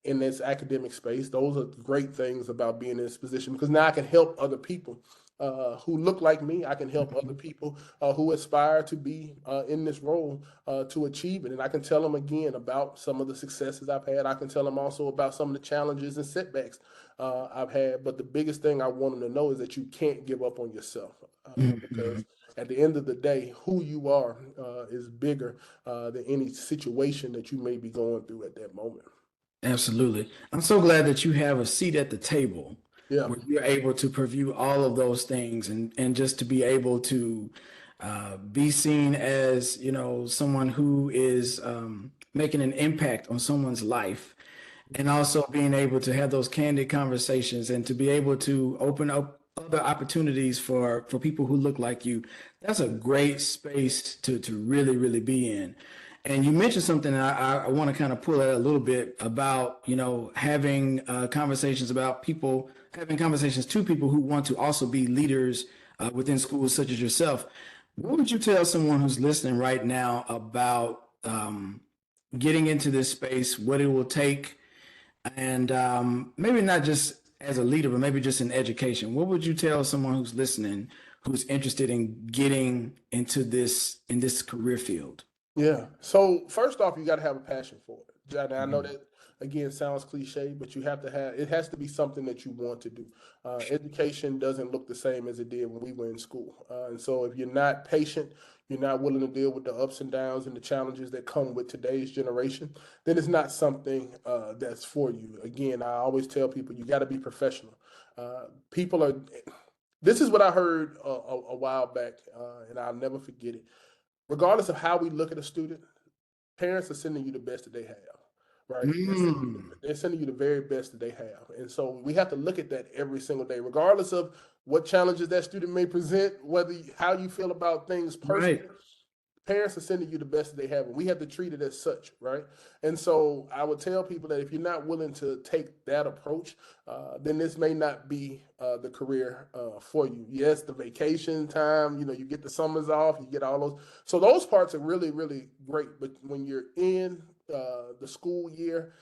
In this academic space, those are great things about being in this position because now I can help other people who look like me. I can help other people who aspire to be in this role to achieve it. And I can tell them again about some of the successes I've had. I can tell them also about some of the challenges and setbacks I've had. But the biggest thing I want them to know is that you can't give up on yourself Mm-hmm. because at the end of the day, who you are is bigger than any situation that you may be going through at that moment. Absolutely. I'm so glad that you have a seat at the table Yeah. where you're able to preview all of those things and just to be able to be seen as, someone who is making an impact on someone's life and also being able to have those candid conversations and to be able to open up other opportunities for people who look like you. That's a great space to really really be in. And you mentioned something, and I want to kind of pull at a little bit about, having conversations about people, having conversations to people who want to also be leaders within schools, such as yourself. What would you tell someone who's listening right now about getting into this space, what it will take, and maybe not just as a leader, but maybe just in education? What would you tell someone who's listening, who's interested in getting into this in this career field? Yeah. So first off, you got to have a passion for it. And I know Mhm. that again sounds cliche, but you have to have it has to be something that you want to do. Education doesn't look the same as it did when we were in school, and so if you're not patient, you're not willing to deal with the ups and downs and the challenges that come with today's generation, then it's not something that's for you. Again, I always tell people you got to be professional. People are. This is what I heard a while back, and I'll never forget it. Regardless of how we look at a student, parents are sending you the best that they have, right? Mm, They're sending you the very best that they have, and so we have to look at that every single day, regardless of what challenges that student may present, how you feel about things right. personally. Parents are sending you the best that they have, and we have to treat it as such, right? And so I would tell people that if you're not willing to take that approach, then this may not be the career for you. Yes, the vacation time, you get the summers off, you get all those. So those parts are really, really great. But when you're in the school year,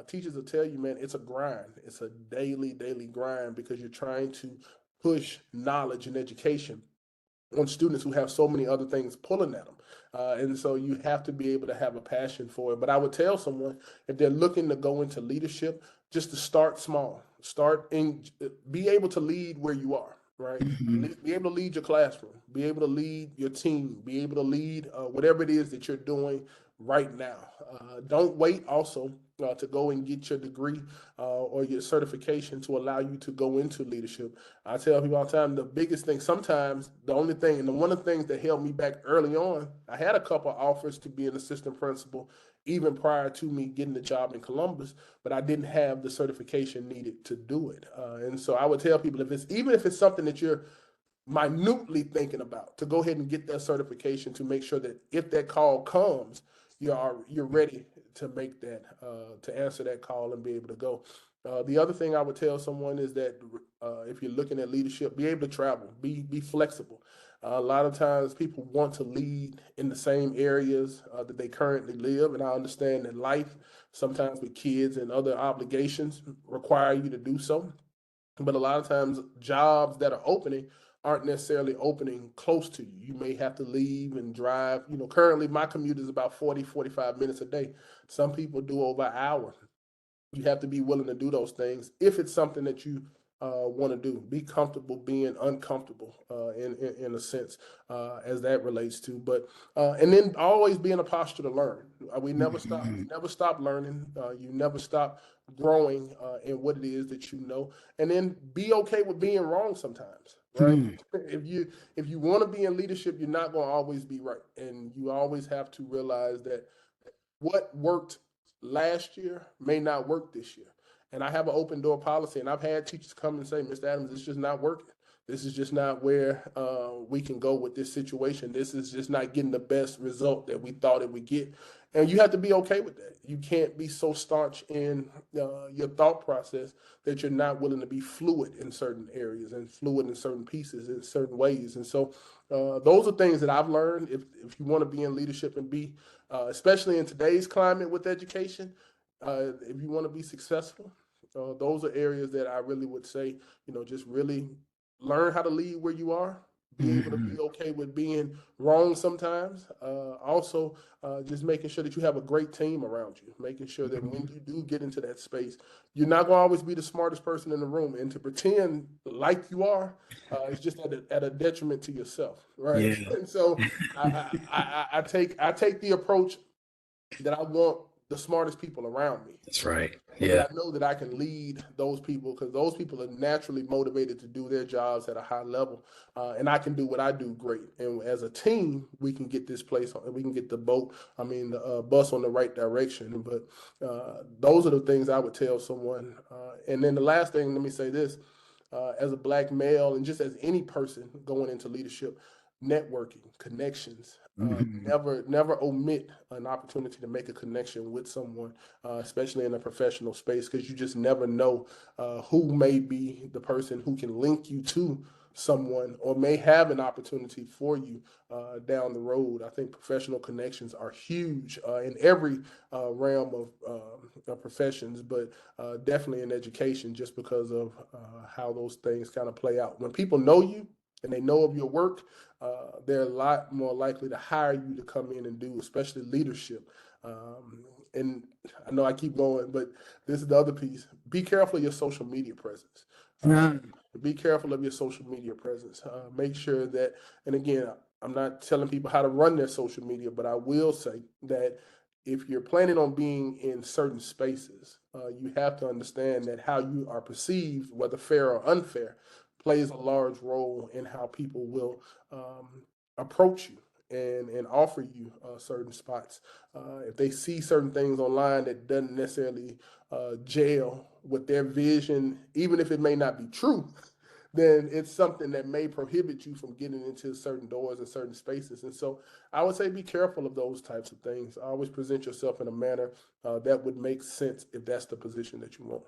teachers will tell you, man, it's a grind. It's a daily, daily grind because you're trying to push knowledge and education on students who have so many other things pulling at them. And so you have to be able to have a passion for it. But I would tell someone if they're looking to go into leadership, just to start small, be able to lead where you are, right? Mhm. Be able to lead your classroom, be able to lead your team, be able to lead whatever it is that you're doing right now. Don't wait also to go and get your degree or your certification to allow you to go into leadership. I tell people all the time, the biggest thing, sometimes the only thing, and one of the things that held me back early on, I had a couple of offers to be an assistant principal even prior to me getting the job in Columbus, but I didn't have the certification needed to do it. And so I would tell people even if it's something that you're minutely thinking about, to go ahead and get that certification to make sure that if that call comes, you're ready to make that to answer that call and be able to go. The other thing I would tell someone is that if you're looking at leadership, be able to travel, be flexible. A lot of times people want to lead in the same areas that they currently live, and I understand that life, sometimes with kids and other obligations, require you to do so. But a lot of times, jobs that are opening aren't necessarily opening close to you. You may have to leave and drive. Currently my commute is about 40, 45 minutes a day. Some people do over an hour. You have to be willing to do those things if it's something that you want to do. Be comfortable being uncomfortable, in a sense, as that relates to. But and then always be in a posture to learn. We never stop. Mhm. You never stop learning. You never stop growing in what it is that you know. And then be okay with being wrong sometimes. Right? Mhm. If you want to be in leadership, you're not going to always be right, and you always have to realize that what worked last year may not work this year. And I have an open door policy, and I've had teachers come and say, Mr. Adams, it's just not working. This is just not where we can go with this situation. This is just not getting the best result that we thought it would get. And you have to be okay with that. You can't be so staunch in your thought process that you're not willing to be fluid in certain areas and fluid in certain pieces in certain ways. And so those are things that I've learned. If you want to be in leadership and be, especially in today's climate with education, if you want to be successful, those are areas that I really would say, just really learn how to lead where you are. Be able to be Mhm. okay with being wrong sometimes. Also, just making sure that you have a great team around you, making sure that when you do get into that space, you're not going to always be the smartest person in the room. And to pretend like you are, is just at a detriment to yourself, right? Yeah, And so I take the approach that I want the smartest people around me. that's right. And then Yeah. I know that I can lead those people because those people are naturally motivated to do their jobs at a high level. And I can do what I do great. And as a team, we can get this place on, we can get the bus on the right direction. But those are the things I would tell someone. And then the last thing, let me say this, as a black male and just as any person going into leadership, networking, connections. Mhm. Never omit an opportunity to make a connection with someone, especially in a professional space, because you just never know who may be the person who can link you to someone or may have an opportunity for you down the road. I think professional connections are huge in every realm of professions, but definitely in education, just because of how those things kind of play out. When people know you and they know of your work, they're a lot more likely to hire you to come in and do, especially leadership. And I know I keep going, but this is the other piece. Be careful of your social media presence. Uh, Uh, be careful of your social media presence. Make sure that, and again, I'm not telling people how to run their social media, but I will say that if you're planning on being in certain spaces, you have to understand that how you are perceived, whether fair or unfair, plays a large role in how people will approach you and offer you certain spots. If they see certain things online that doesn't necessarily gel with their vision, even if it may not be true, then it's something that may prohibit you from getting into certain doors and certain spaces. And so I would say be careful of those types of things. Always present yourself in a manner that would make sense if that's the position that you want.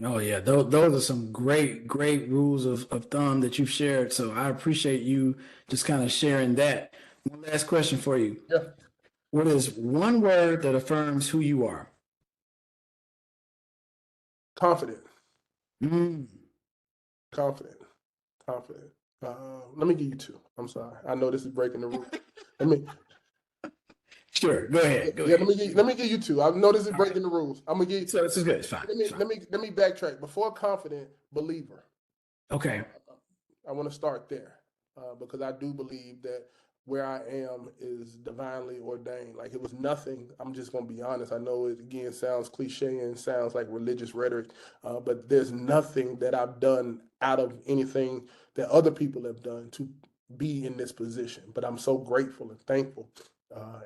oh yeah, those are some great rules of thumb that you've shared. So I appreciate you just kind of sharing that. One last question for you. Yeah, What is one word that affirms who you are? confident, Mm. confident, confident. Let me give you two. I'm sorry. I know this is breaking the rules. Let me Sure, go ahead, go Yeah, ahead. let me give you two. I know this is All right. breaking the rules. I'm gonna give. So this is good. It's fine. Let It's me fine. let me let me backtrack. Before confident, believer. Okay. I want to start there because I do believe that where I am is divinely ordained. Like it was nothing. I'm just gonna be honest. I know it again sounds cliche and sounds like religious rhetoric, but there's nothing that I've done out of anything that other people have done to be in this position. But I'm so grateful and thankful.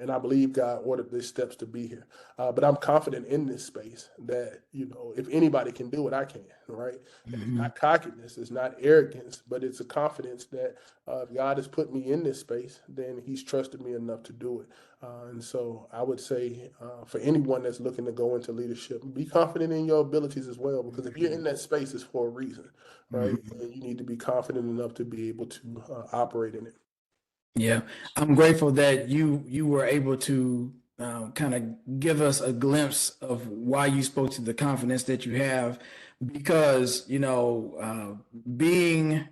And I believe God ordered these steps to be here. But I'm confident in this space that, if anybody can do it, I can, right? And it's Mhm. not cockiness, it's not arrogance, but it's a confidence that if God has put me in this space, then He's trusted me enough to do it. And so I would say for anyone that's looking to go into leadership, be confident in your abilities as well, because if you're in that space, it's for a reason, right? Mhm. And you need to be confident enough to be able to operate in it. Yeah, I'm grateful that you were able to kind of give us a glimpse of why you spoke to the confidence that you have, because being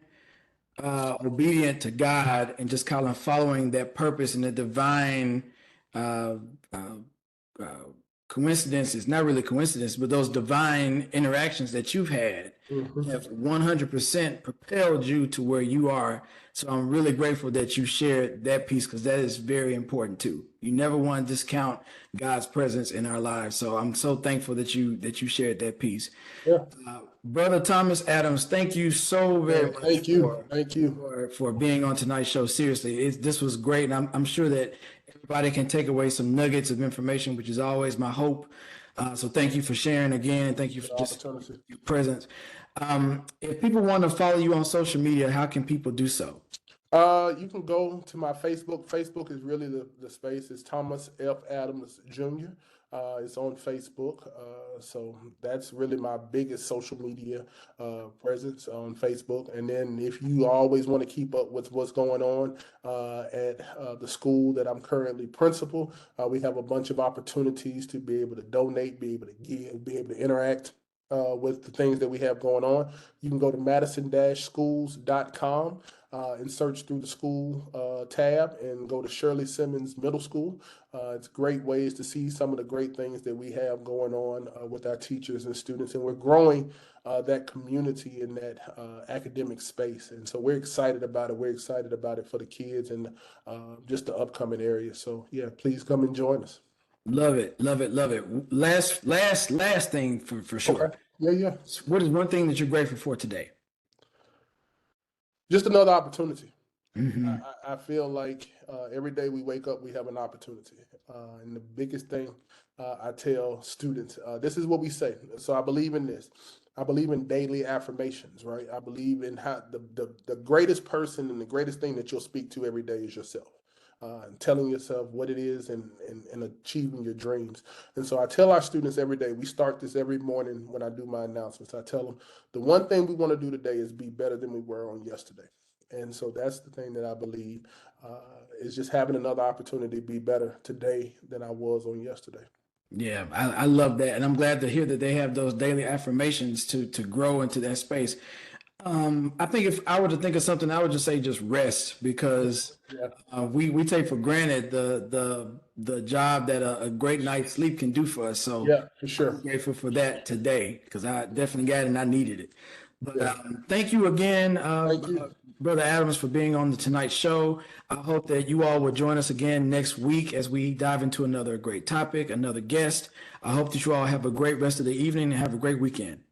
obedient to God and just kind of following that purpose and the divine uh, uh, uh, coincidences, not really coincidence, but those divine interactions that you've had. have 100% propelled you to where you are. So I'm really grateful that you shared that piece, because that is very important too. You never want to discount God's presence in our lives. So I'm so thankful that you shared that piece. Yeah. Brother Thomas Adams, thank you so very Man, much thank you. Thank you. for being on tonight's show. Seriously, this was great, and I'm sure that everybody can take away some nuggets of information, which is always my hope. So thank you for sharing again. Thank you for just Opportunity. your presence. If people want to follow you on social media, how can people do so? You can go to my Facebook. Facebook is really the space. It's Thomas F. Adams Jr. It's on Facebook. So that's really my biggest social media presence on Facebook. And then if you always want to keep up with what's going on at the school that I'm currently principal, we have a bunch of opportunities to be able to donate, be able to give, be able to interact with the things that we have going on. You can go to madison-schools.com and search through the school tab and go to Shirley Simmons Middle School. It's great ways to see some of the great things that we have going on with our teachers and students, and we're growing that community in that academic space. And so we're excited about it. We're excited about it for the kids and just the upcoming area. So yeah, please come and join us. Love it, love it, love it. Last thing for sure. Okay. Yeah. What is one thing that you're grateful for today? Just another opportunity. Mm-hmm. I feel like every day we wake up, we have an opportunity. And the biggest thing I tell students, this is what we say. So I believe in this. I believe in daily affirmations, right? I believe in how the greatest person and the greatest thing that you'll speak to every day is yourself. And telling yourself what it is and achieving your dreams. And so I tell our students every day, we start this every morning when I do my announcements. I tell them the one thing we want to do today is be better than we were on yesterday. And so that's the thing that I believe is just having another opportunity to be better today than I was on yesterday. Yeah, I love that. And I'm glad to hear that they have those daily affirmations to grow into that space. I think if I were to think of something, I would just say just rest, because we take for granted the job that a great night's sleep can do for us. So Yeah, for sure. I'm grateful for that today, because I definitely got it and I needed it. But thank you again, Thank you. Brother Adams, for being on the Tonight Show. I hope that you all will join us again next week as we dive into another great topic, another guest. I hope that you all have a great rest of the evening and have a great weekend.